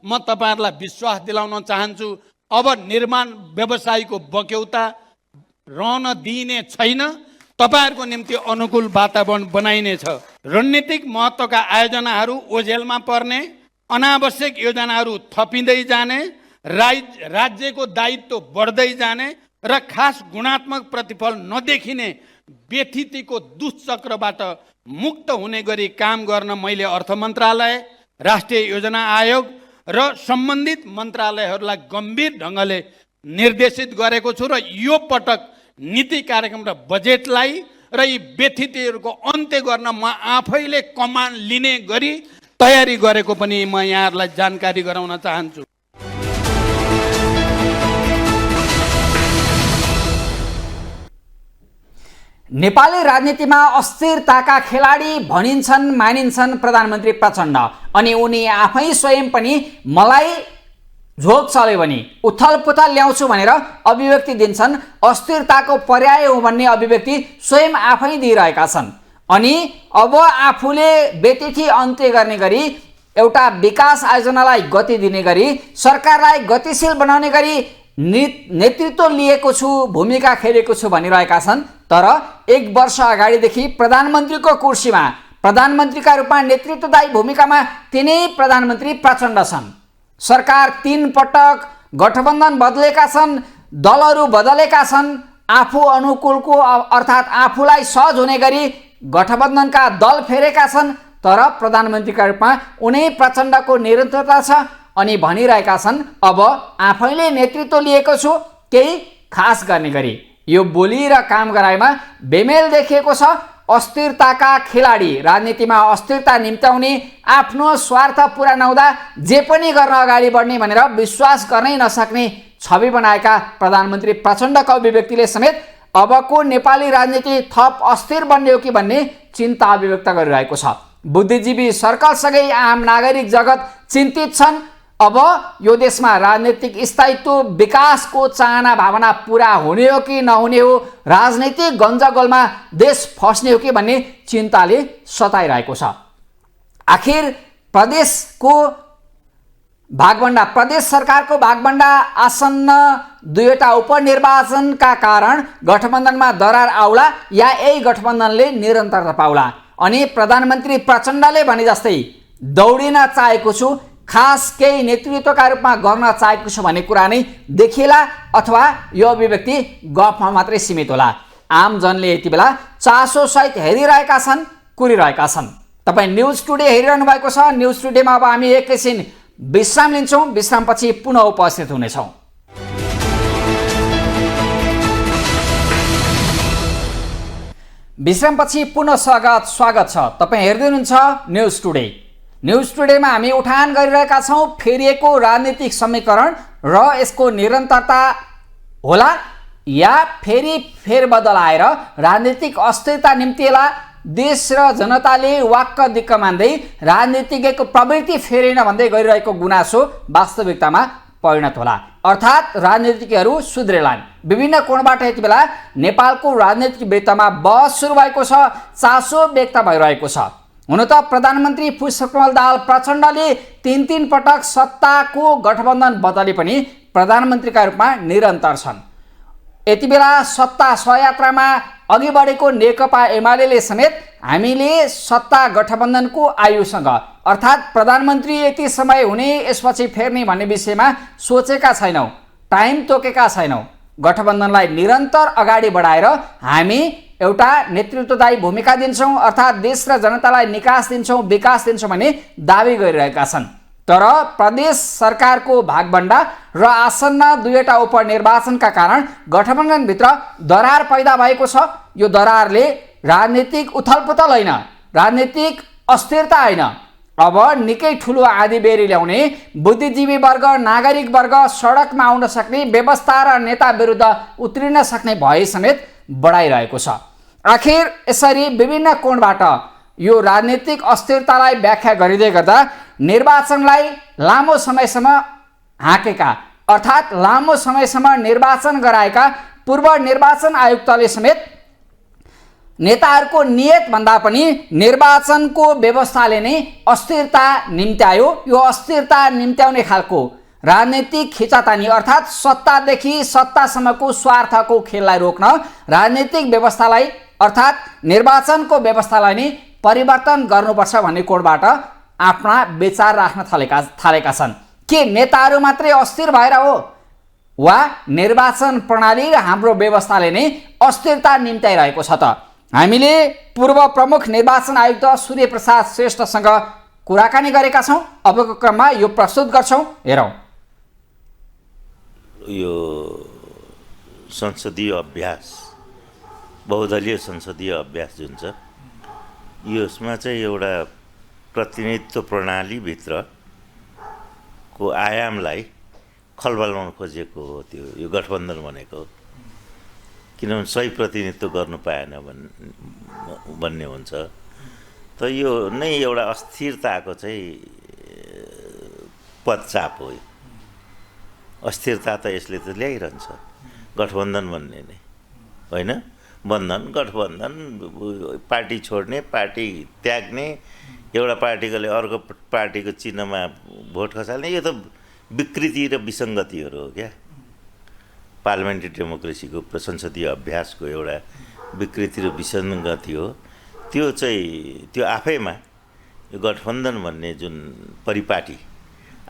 म तपाईहरुलाई विश्वास दिलाउन चाहन्छु, अब निर्माण व्यवसायको बक्यौता रहन दिइने छैन। तपाईहरुको निम्ति अनुकूल वातावरण बनाइनेछ। रणनीतिक महत्त्वका आयोजनाहरू ओझेलमा पर्ने, अनावश्यक योजनाहरू थपिँदै जाने, राज्यको दायित्व बढ्दै जाने र खास गुणात्मक प्रतिफल नदेखिने व्यथितिको दुष्चक्रबाट मुक्त हुने गरी काम गर्न मैले अर्थ मन्त्रालय, राष्ट्रिय योजना आयोग र सम्बन्धित मन्त्रालयहरूलाई गम्भीर ढङ्गले निर्देशित गरेको छु र यो पटक नीति कार्यक्रम र बजेटलाई र यी व्यथितिहरूको अन्त्य गर्न म आफैले कमान्ड लिने गरी तयारी गरेको पनि म यहाँहरूलाई जानकारी गराउन चाहन्छु। नेपाली राजनीतिमा अस्थिरताका खेलाडी भनिन्छन् मानिन्छन् प्रधानमन्त्री प्रचण्ड। अनि उनी आफै स्वयं पनि मलाई झोक चल्यो भने उथल पुथल ल्याउँछु भनेर अभिव्यक्ति दिन्छन्, अस्थिरताको पर्याय हो भन्ने अभिव्यक्ति स्वयं आफै दिइरहेका छन्। अनि अब आफूले व्यतिथि अन्त्य गर्ने गरी एउटा विकास आयोजनालाई गति दिने गरी सरकारलाई गतिशील बनाउने गरी नेतृत्व लिएको छु, भूमिका खेलेको छु भनिरहेका छन्। तर 1 वर्ष अगाडिदेखि प्रधानमन्त्रीको कुर्सीमा प्रधानमन्त्रीका रूपमा नेतृत्वदायी भूमिकामा तिनै प्रधानमन्त्री प्रचण्ड छन्। सरकार 3 पटक गठबन्धन बदलेका छन्, दलहरू बदलेका छन्, आफू अनुकूलको अर्थात् आफूलाई सहज हुने गरी गठबन्धनका दल फेरेका छन्। तर प्रधानमन्त्रीका रूपमा उनै प्रचण्डको निरन्तरता छ अनि भनिरहेका छन् अब आफैले नेतृत्व लिएको छु केही खास गर्ने गरी। यो बोली र काम गराइमा बेमेल देखिएको छ। अस्थिरताका खेलाडी, राजनीतिमा अस्थिरता निम्त्याउने, आफ्नो स्वार्थ पुरा नहुँदा जे पनि गर्न अगाडि बढ्ने भनेर विश्वास गर्नै नसक्ने छवि बनाएका प्रधानमन्त्री प्रचण्डको अभिव्यक्तिले समेत अबको नेपाली राजनीति थप अस्थिर बन्ने हो कि भन्ने चिन्ता अभिव्यक्त गरिरहेको छ। बुद्धिजीवी सर्कलसँगै आम नागरिक जगत चिन्तित छन्। अब यो देशमा राजनीतिक स्थायित्व, विकासको चाहना भावना पूरा हुने हो कि नहुने हो, राजनीतिक गन्जगोलमा देश फस्ने हो कि भन्ने चिन्ताले सताइरहेको छ। आखिर प्रदेशको भागभण्डा, प्रदेश सरकारको भागभण्डा आसन्न, 2वटा उपनिर्वाचनका कारण गठबन्धनमा दरार आउला या यही गठबन्धनले निरन्तरता पाउला। अनि प्रधानमन्त्री प्रचण्डले भने जस्तै दौडिन चाहेको छु, खास केही नेतृत्वका रूपमा गर्न चाहेको छु भन्ने कुरा नै देखिएला अथवा यो अभिव्यक्ति गफमा मात्रै सीमित होला। आम जनले यति बेला चासोसहित हेरिरहेका छन्, कुरिरहेका छन्। तपाईँ न्युज टुडे हेरिरहनु भएको छ। न्युज टुडेमा अब हामी एकैछिन विश्राम लिन्छौँ। विश्रामपछि पुनः उपस्थित हुनेछौँ। विश्रामपछि पुनः स्वागत छ। तपाईँ हेर्दै हुनुहुन्छ न्युज टुडे। न्युज टुडेमा हामी उठान गरिरहेका छौँ फेरिएको राजनीतिक समीकरण र यसको निरन्तरता होला या फेरि फेरबदल आएर राजनीतिक अस्थिरता निम्तिएला। देश र जनताले वाक्क दिक्क मान्दै राजनीतिज्ञको प्रवृत्ति फेरेन भन्दै गरिरहेको गुनासो वास्तविकतामा परिणत होला, अर्थात् राजनीतिज्ञहरू सुध्रेलान्। विभिन्न कोणबाट यति बेला नेपालको राजनीतिक वृत्तमा बहस सुरु भएको छ, चासो व्यक्त भइरहेको छ। हुन त प्रधानमन्त्री पुष्पकमल दाहाल प्रचण्डले 3 पटक सत्ताको गठबन्धन बदले पनि प्रधानमन्त्रीका रूपमा निरन्तर छन्। यति बेला सत्ता सहयात्रामा अघि बढेको नेकपा एमाले समेत हामीले सत्ता गठबन्धनको आयुसँग अर्थात् प्रधानमन्त्री यति समय हुने यसपछि फेर्ने भन्ने विषयमा सोचेका छैनौँ, टाइम तोकेका छैनौँ। गठबन्धनलाई निरन्तर अगाडि बढाएर हामी एउटा नेतृत्वदायी भूमिका दिन्छौँ अर्थात् देश र जनतालाई निकास दिन्छौँ, विकास दिन्छौँ भन्ने दावी गरिरहेका छन्। तर प्रदेश सरकारको भागभण्डा र आसन्न 2वटा उपनिर्वाचनका कारण गठबन्धनभित्र दरार पैदा भएको छ। यो दरारले राजनीतिक उथलपुथल होइन, राजनीतिक अस्थिरता होइन, अब निकै ठुलो आँधीबेहरी ल्याउने, बुद्धिजीवी वर्ग, नागरिक वर्ग सडकमा आउन सक्ने, व्यवस्था र नेता विरुद्ध उत्रिन सक्ने भए समेत बढाइरहेको छ। आखिर यसरी विभिन्न कोणबाट यो राजनीतिक अस्थिरतालाई व्याख्या गरिँदै गर्दा निर्वाचनलाई लामो समयसम्म हाँकेका अर्थात् लामो समयसम्म निर्वाचन गराएका पूर्व निर्वाचन आयुक्तले समेत नेताहरूको नियत भन्दा पनि निर्वाचनको व्यवस्थाले नै अस्थिरता निम्त्यायो। यो अस्थिरता निम्त्याउने खालको राजनीतिक खिचातानी अर्थात् सत्तादेखि सत्तासम्मको स्वार्थको खेललाई रोक्न राजनीतिक व्यवस्थालाई अर्थात् निर्वाचनको व्यवस्थालाई नै परिवर्तन गर्नुपर्छ भन्ने कोणबाट आफ्ना विचार राख्न थालेका छन्। के नेताहरू मात्रै अस्थिर भएर हो वा निर्वाचन प्रणाली र हाम्रो व्यवस्थाले नै अस्थिरता निम्त्याइरहेको छ त? हामीले पूर्व प्रमुख निर्वाचन आयुक्त सूर्य प्रसाद श्रेष्ठसँग कुराकानी गरेका छौँ। अबको क्रममा यो प्रस्तुत गर्छौँ, हेरौँ। यो संसदीय अभ्यास, बहुदलीय संसदीय अभ्यास जुन छ, यसमा चाहिँ एउटा प्रतिनिधित्व प्रणालीभित्रको आयामलाई खलबलाउन खोजेको हो त्यो यो गठबन्धन भनेको। किनभने सही प्रतिनिधित्व गर्नु पाएन भन्ने हुन्छ। त यो नै एउटा अस्थिरताको चाहिँ पदचाप हो। अस्थिरता त यसले त ल्याइरहन्छ। गठबन्धन भन्ने नै होइन, बन्धन गठबन्धन, पार्टी छोड्ने, पार्टी त्याग्ने, एउटा पार्टीकोले अर्को पार्टीको चिन्हमा भोट खसाल्ने, यो त विकृति र विसङ्गतिहरू हो क्या। पार्लियामेन्ट्री डेमोक्रेसीको संसदीय अभ्यासको एउटा विकृति र विसङ्गति हो। त्यो चाहिँ त्यो आफैमा यो गठबन्धन भन्ने जुन परिपाटी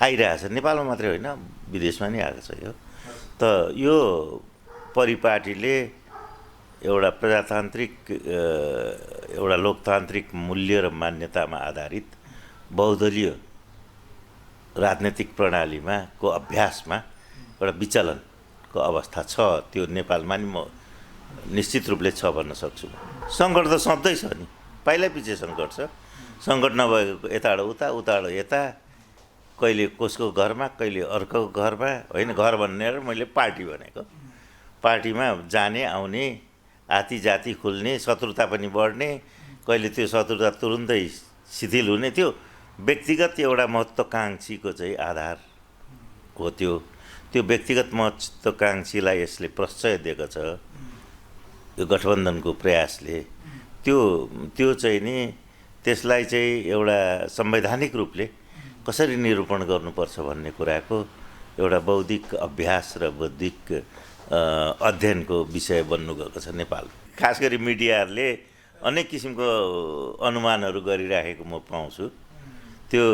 आइरहेछ, नेपालमा मात्रै होइन विदेशमा नि आएको छ यो। त यो परिपाटीले एउटा प्रजातान्त्रिक एउटा लोकतान्त्रिक मूल्य र मान्यतामा आधारित बहुदलीय राजनैतिक प्रणालीमा को अभ्यासमा एउटा विचलनको अवस्था छ। त्यो नेपालमा नि म निश्चित रूपले छ भन्न सक्छु। सङ्कट त सधैँ छ नि, पहिला पछि सङ्कट छ। सङ्कट नभएको यताबाट उता, उताबाट यता, कहिले कसको घरमा, कहिले अर्को घरमा, होइन घर भनेर मैले पार्टी भनेको। पार्टीमा जाने आउने, आती जाति खुल्ने, शत्रुता पनि बढ्ने, कहिले त्यो शत्रुता तुरुन्तै शिथिल हुने, त्यो व्यक्तिगत एउटा महत्त्वकाङ्क्षीको चाहिँ आधार हो। त्यो व्यक्तिगत महत्त्वकाङ्क्षीलाई यसले प्रश्रय दिएको छ यो गठबन्धनको प्रयासले। त्यो चाहिँ नि त्यसलाई चाहिँ एउटा संवैधानिक रूपले कसरी निरूपण गर्नुपर्छ भन्ने कुराको एउटा बौद्धिक अभ्यास र बौद्धिक अध्ययनको विषय बन्नु गएको छ नेपाल। खास गरी मिडियाहरूले अनेक किसिमको अनुमानहरू गरिराखेको म पाउँछु। त्यो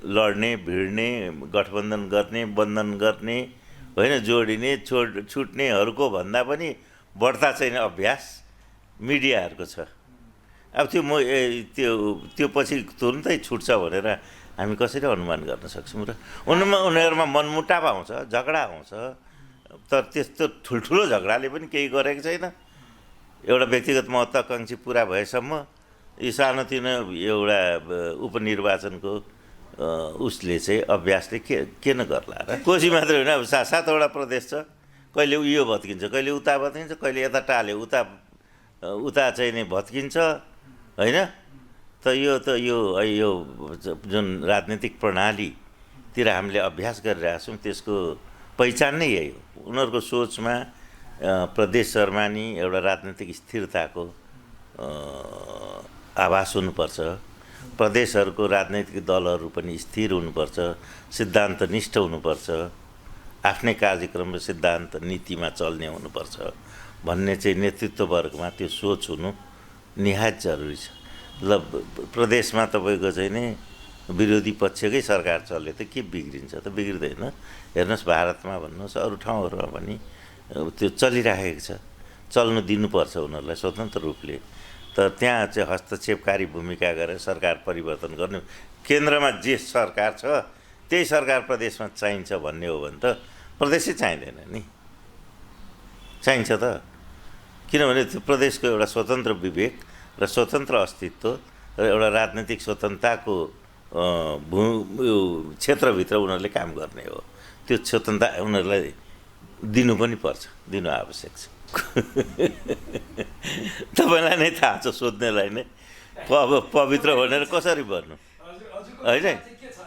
लड्ने, भिड्ने, गठबन्धन गर्ने, बन्धन गर्ने, होइन जोडिने, छुट्नेहरूको भन्दा पनि बढ्ता चाहिँ अभ्यास मिडियाहरूको छ। अब त्यो पछि तुरुन्तै छुट्छ भनेर हामी कसरी अनुमान गर्न सक्छौँ र? उनीहरूमा मनमुटाव आउँछ, झगडा आउँछ, तर त्यस्तो ठुल्ठुलो झगडाले पनि केही गरेको छैन। एउटा व्यक्तिगत महत्त्वकाङ्क्षी पुरा भएसम्म यी सानोतिनो एउटा उपनिर्वाचनको उसले चाहिँ अभ्यासले के न गर्ला र? कोशी मात्रै होइन, अब 7वटा प्रदेश छ, कहिले यो भत्किन्छ, कहिले उता भत्किन्छ, कहिले यता टाल्यो उता चाहिँ नि भत्किन्छ, होइन? यो जुन राजनीतिक प्रणालीतिर हामीले अभ्यास गरिरहेका छौँ त्यसको पहिचान नै यही हो। उनीहरूको सोचमा प्रदेशहरूमा नि एउटा राजनीतिक स्थिरताको आभास हुनुपर्छ। प्रदेशहरूको राजनैतिक दलहरू पनि स्थिर हुनुपर्छ, सिद्धान्तनिष्ठ हुनुपर्छ, आफ्नै कार्यक्रम र सिद्धान्त नीतिमा चल्ने हुनुपर्छ भन्ने चाहिँ नेतृत्ववर्गमा त्यो सोच हुनु निहायत जरुरी छ। ल प्रदेशमा तपाईँको चाहिँ नि विरोधी पक्षकै सरकार चल्यो त के बिग्रिन्छ त? बिग्रिँदैन। हेर्नुहोस् भारतमा भन्नुहोस्, अरू ठाउँहरूमा पनि त्यो चलिरहेको छ, चल्नु दिनुपर्छ उनीहरूलाई स्वतन्त्र रूपले। तर त्यहाँ चाहिँ हस्तक्षेपकारी भूमिका गरेर सरकार परिवर्तन गर्ने, केन्द्रमा जे सरकार छ त्यही सरकार प्रदेशमा चाहिन्छ भन्ने हो भने त प्रदेशै चाहिँदैन नि, चाहिन्छ त? किनभने त्यो प्रदेशको एउटा स्वतन्त्र विवेक र स्वतन्त्र अस्तित्व र एउटा राजनीतिक स्वतन्त्रताको क्षेत्रभित्र उनीहरूले काम गर्ने हो। त्यो स्वतन्त्रता उनीहरूलाई दिनु पनि पर्छ, दिनु आवश्यक छ। तपाईँलाई नै थाहा छ, सोध्नेलाई नै। अब पवित्र भनेर कसरी भन्नु, होइन?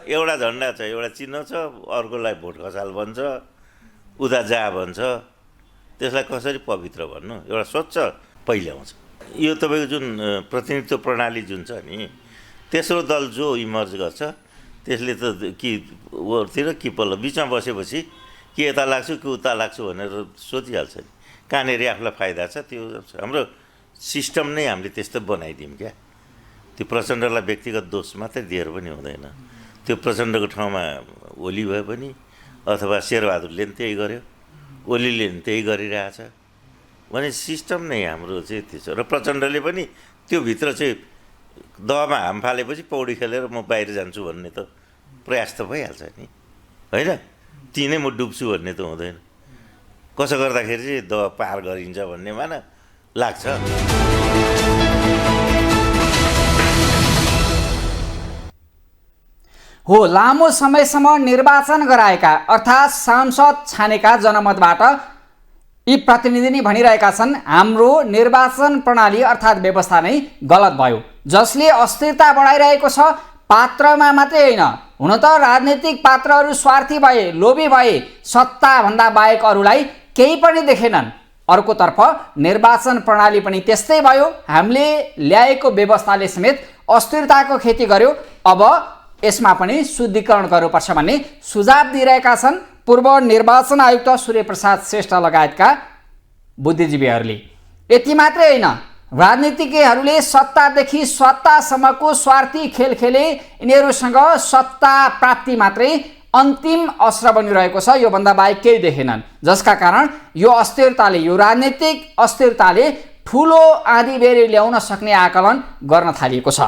एउटा झन्डा छ, एउटा चिन्ह छ, अर्कोलाई भोट खसाल भन्छ, उता जा भन्छ, त्यसलाई कसरी पवित्र भन्नु? एउटा स्वच्छ पहिले आउँछ। यो तपाईँको जुन प्रतिनिधित्व प्रणाली जुन छ नि, तेस्रो दल जो इमर्ज गर्छ त्यसले त कि ओतिर कि पल्लो बिचमा बसेपछि कि यता लाग्छु कि उता लाग्छु भनेर सोचिहाल्छ नि। कहाँनिर आफूलाई फाइदा छ त्यो हाम्रो सिस्टम नै हामीले त्यस्तो बनाइदियौँ क्या। त्यो प्रचण्डलाई व्यक्तिगत दोष मात्रै दिएर पनि हुँदैन। त्यो प्रचण्डको ठाउँमा ओली भए पनि अथवा शेरबहादुरले पनि त्यही गर्यो, ओलीले पनि त्यही गरिरहेछ भने सिस्टम नै हाम्रो चाहिँ त्यो छ। र प्रचण्डले पनि त्यो भित्र चाहिँ दहमा हाम फालेपछि पौडी खेलेर म बाहिर जान्छु भन्ने त प्रयास त भइहाल्छ नि, होइन? तिनै म डुब्छु भन्ने त हुँदैन। कसो गर्दाखेरि चाहिँ दह पार गरिन्छ भन्नेमा न लाग्छ। हो, लामो समयसम्म निर्वाचन गराएका अर्थात् सांसद छानेका जनमतबाट यी प्रतिनिधि नै भनिरहेका छन् हाम्रो निर्वाचन प्रणाली अर्थात् व्यवस्था नै गलत भयो, जसले अस्थिरता बढाइरहेको छ, पात्रमा मात्रै होइन, हुन त राजनीतिक पात्रहरू स्वार्थी भए, लोभी भए, सत्ताभन्दा बाहेक अरूलाई केही पनि देखेनन्। अर्कोतर्फ निर्वाचन प्रणाली पनि त्यस्तै भयो। हामीले ल्याएको व्यवस्थाले समेत अस्थिरताको खेती गर्यो। अब यसमा पनि शुद्धिकरण गर्नुपर्छ भन्ने सुझाव दिइरहेका छन् पूर्व निर्वाचन आयुक्त सूर्यप्रसाद श्रेष्ठ लगायतका बुद्धिजीवीहरूले। यति मात्रै होइन, राजनीतिज्ञहरूले सत्तादेखि सत्तासम्मको स्वार्थी खेल खेले। यिनीहरूसँग सत्ता प्राप्ति मात्रै अन्तिम अस्त्र बनिरहेको छ, योभन्दा बाहेक केही देखेनन्। जसका कारण यो अस्थिरताले, यो राजनीतिक अस्थिरताले ठुलो आँधीबेहरी ल्याउन सक्ने आकलन गर्न थालिएको छ।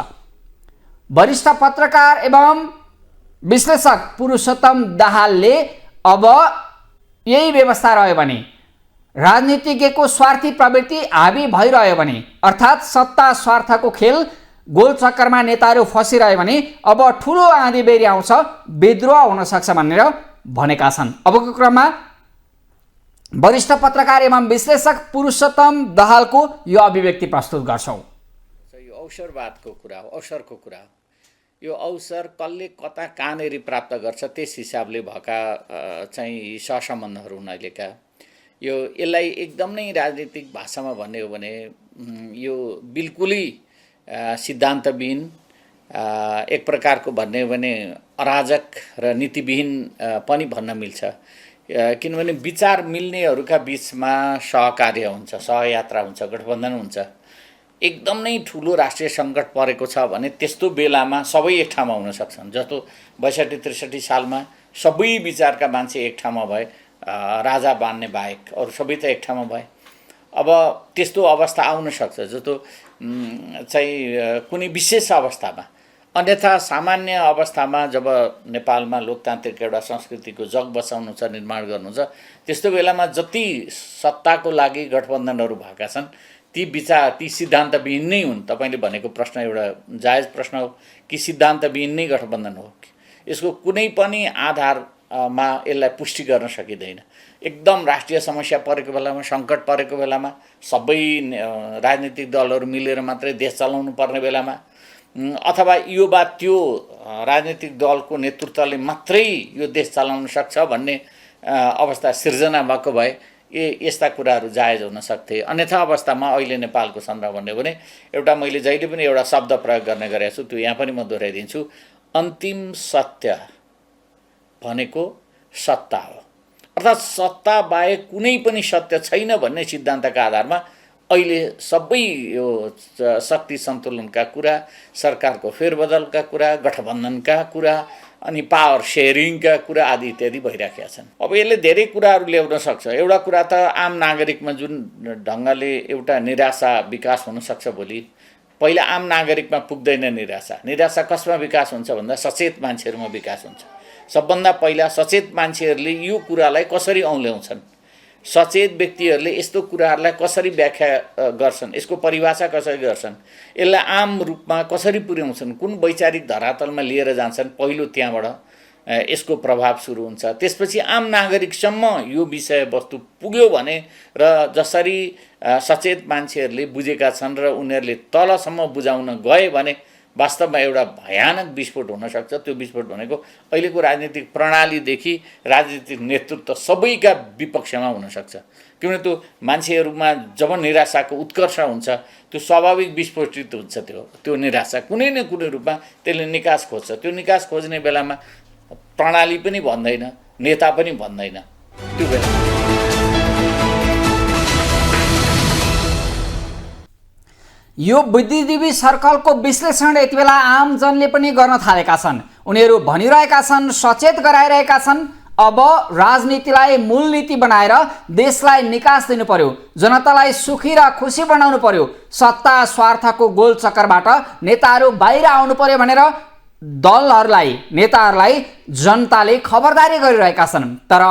वरिष्ठ पत्रकार एवं विश्लेषक पुरुषोत्तम दाहालले अब यही व्यवस्था रह्यो भने, राजनीतिज्ञको स्वार्थी प्रवृत्ति हावी भइरह्यो भने, अर्थात् सत्ता स्वार्थको खेल गोलचक्करमा नेताहरू फसिरह्यो भने अब ठुलो आँधीबेहरी आउँछ, विद्रोह हुन सक्छ भनेर भनेका छन्। अबको क्रममा वरिष्ठ पत्रकार एवं विश्लेषक पुरुषोत्तम दाहालको यो अभिव्यक्ति प्रस्तुत गर्छौँ। यो अवसरवादको कुरा हो, अवसरको कुरा हो। यो अवसर कसले कता कहाँनेरि प्राप्त गर्छ त्यस हिसाबले भएका चाहिँ सहसम्बन्धहरू हुनालेका यसलाई एकदम नै राजनीतिक भाषामा भन्ने हो भने यो बिल्कुलै सिद्धान्तविहीन, एक प्रकारको भन्ने हो भने अराजक र नीतिविहीन पनि भन्न मिल्छ। किनभने विचार मिल्नेहरूका बिचमा सहकार्य हुन्छ, सहयात्रा हुन्छ, गठबन्धन हुन्छ। एकदम नै ठुलो राष्ट्रिय सङ्कट परेको छ भने त्यस्तो बेलामा सबै एक ठाउँमा हुन सक्छन्। जस्तो 62-63 सालमा सबै विचारका मान्छे एक ठाउँमा भए, राजा बान्ने बाहेक अरू सबै त एक ठाउँमा भए। अब त्यस्तो अवस्था आउन सक्छ जस्तो चाहिँ कुनै विशेष अवस्थामा। अन्यथा सामान्य अवस्थामा जब नेपालमा लोकतान्त्रिक एउटा संस्कृतिको जग बसाउनु छ, निर्माण गर्नु छ, त्यस्तो बेलामा जति सत्ताको लागि गठबन्धनहरू भएका छन् ती सिद्धान्तविहीन नै हुन्। तपाईँले भनेको प्रश्न एउटा जायज प्रश्न हो कि सिद्धान्तविहीन नै गठबन्धन हो। यसको कुनै पनि आधारमा यसलाई पुष्टि गर्न सकिँदैन। एकदम राष्ट्रिय समस्या परेको बेलामा, सङ्कट परेको बेलामा, सबै राजनीतिक दलहरू मिलेर मात्रै देश चलाउनु पर्ने बेलामा, अथवा यो वा त्यो राजनीतिक दलको नेतृत्वले मात्रै यो देश चलाउन सक्छ भन्ने अवस्था सिर्जना भएको भए यस्ता कुराहरू जायज हुन सक्थे। अन्यथा अवस्थामा अहिले नेपालको सन्दर्भ भन्यो भने एउटा मैले जहिले पनि एउटा शब्द प्रयोग गर्ने गरेको छु, त्यो यहाँ पनि म दोहोऱ्याइदिन्छु। अन्तिम सत्य भनेको सत्ता हो। अर्थात् सत्ता बाहेक कुनै पनि सत्य छैन भन्ने सिद्धान्तका आधारमा अहिले सबै यो शक्ति सन्तुलनका कुरा, सरकारको फेरबदलका कुरा, गठबन्धनका कुरा, अनि पावर सेयरिङका कुरा आदि इत्यादि भइराखेका छन्। अब यसले धेरै कुराहरू ल्याउन सक्छ। एउटा कुरा त आम नागरिकमा जुन ढङ्गले एउटा निराशा विकास हुनसक्छ भोलि, पहिला आम नागरिकमा पुग्दैन निराशा। निराशा कसमा विकास हुन्छ भन्दा सचेत मान्छेहरूमा विकास हुन्छ। सबभन्दा पहिला सचेत मान्छेहरूले यो कुरालाई कसरी औँल्याउँछन्, सचेत व्यक्तिहरूले यस्तो कुराहरूलाई कसरी व्याख्या गर्छन्, यसको परिभाषा कसरी गर्छन्, यसलाई आम रूपमा कसरी पुर्याउँछन्, कुन वैचारिक धरातलमा लिएर जान्छन्, पहिलो त्यहाँबाट यसको प्रभाव सुरु हुन्छ। त्यसपछि आम नागरिकसम्म यो विषयवस्तु पुग्यो भने र जसरी सचेत मान्छेहरूले बुझेका छन् र उनीहरूले तलसम्म बुझाउन गए भने वास्तवमा एउटा भयानक विस्फोट हुनसक्छ। त्यो विस्फोट भनेको अहिलेको राजनीतिक प्रणालीदेखि राजनीतिक नेतृत्व सबैका विपक्षमा हुनसक्छ। किनभने त्यो मान्छेहरूमा जब निराशाको उत्कर्ष हुन्छ त्यो स्वाभाविक विस्फोटित हुन्छ। त्यो निराशा कुनै न कुनै रूपमा त्यसले निकास खोज्छ। त्यो निकास खोज्ने बेलामा प्रणाली पनि भन्दैन, नेता पनि भन्दैन। त्यो बेला यो बुद्धिजीवी सर्कलको विश्लेषण यति बेला आमजनले पनि गर्न थालेका छन्। उनीहरू भनिरहेका छन्, सचेत गराइरहेका छन्, अब राजनीतिलाई मूलनीति बनाएर देशलाई निकास दिनु पर्यो, जनतालाई सुखी र खुसी बनाउनु पर्यो, सत्ता स्वार्थको गोल चक्करबाट नेताहरू बाहिर आउनु पर्यो भनेर दलहरूलाई, नेताहरूलाई जनताले खबरदारी गरिरहेका छन्। तर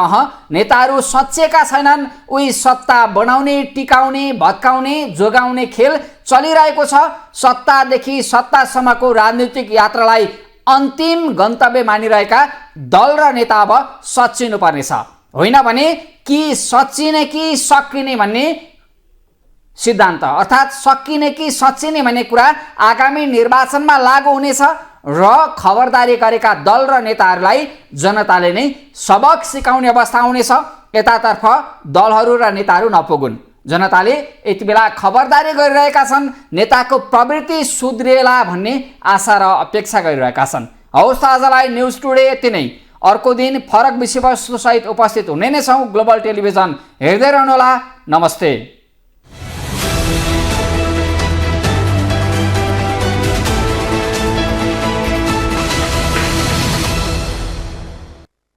नेताहरू सचेका छैनन्। उही सत्ता बनाउने, टिकाउने, भत्काउने, जोगाउने खेल चलिरहेको छ। सत्तादेखि सत्तासम्मको राजनीतिक यात्रालाई अन्तिम गन्तव्य मानिरहेका दल र नेता अब सच्चिनु पर्नेछ। होइन भने कि सच्चिने कि सकिने भन्ने सिद्धान्त, अर्थात् सकिने कि सच्चिने भन्ने कुरा आगामी निर्वाचनमा लागू हुनेछ र खबरदारी गरेका दल र नेताहरूलाई जनताले नै सबक सिकाउने अवस्था आउनेछ। यतातर्फ दलहरू र नेताहरू नपुगुन्। जनताले यति बेला खबरदारी गरिरहेका छन्, नेताको प्रवृत्ति सुध्रिएला भन्ने आशा र अपेक्षा गरिरहेका छन्। हवस् त आजलाई न्युज टुडे यति नै। अर्को दिन फरक विषयवस्तुसहित उपस्थित हुने नै छौँ। ग्लोबल टेलिभिजन हेर्दै रहनुहोला। नमस्ते।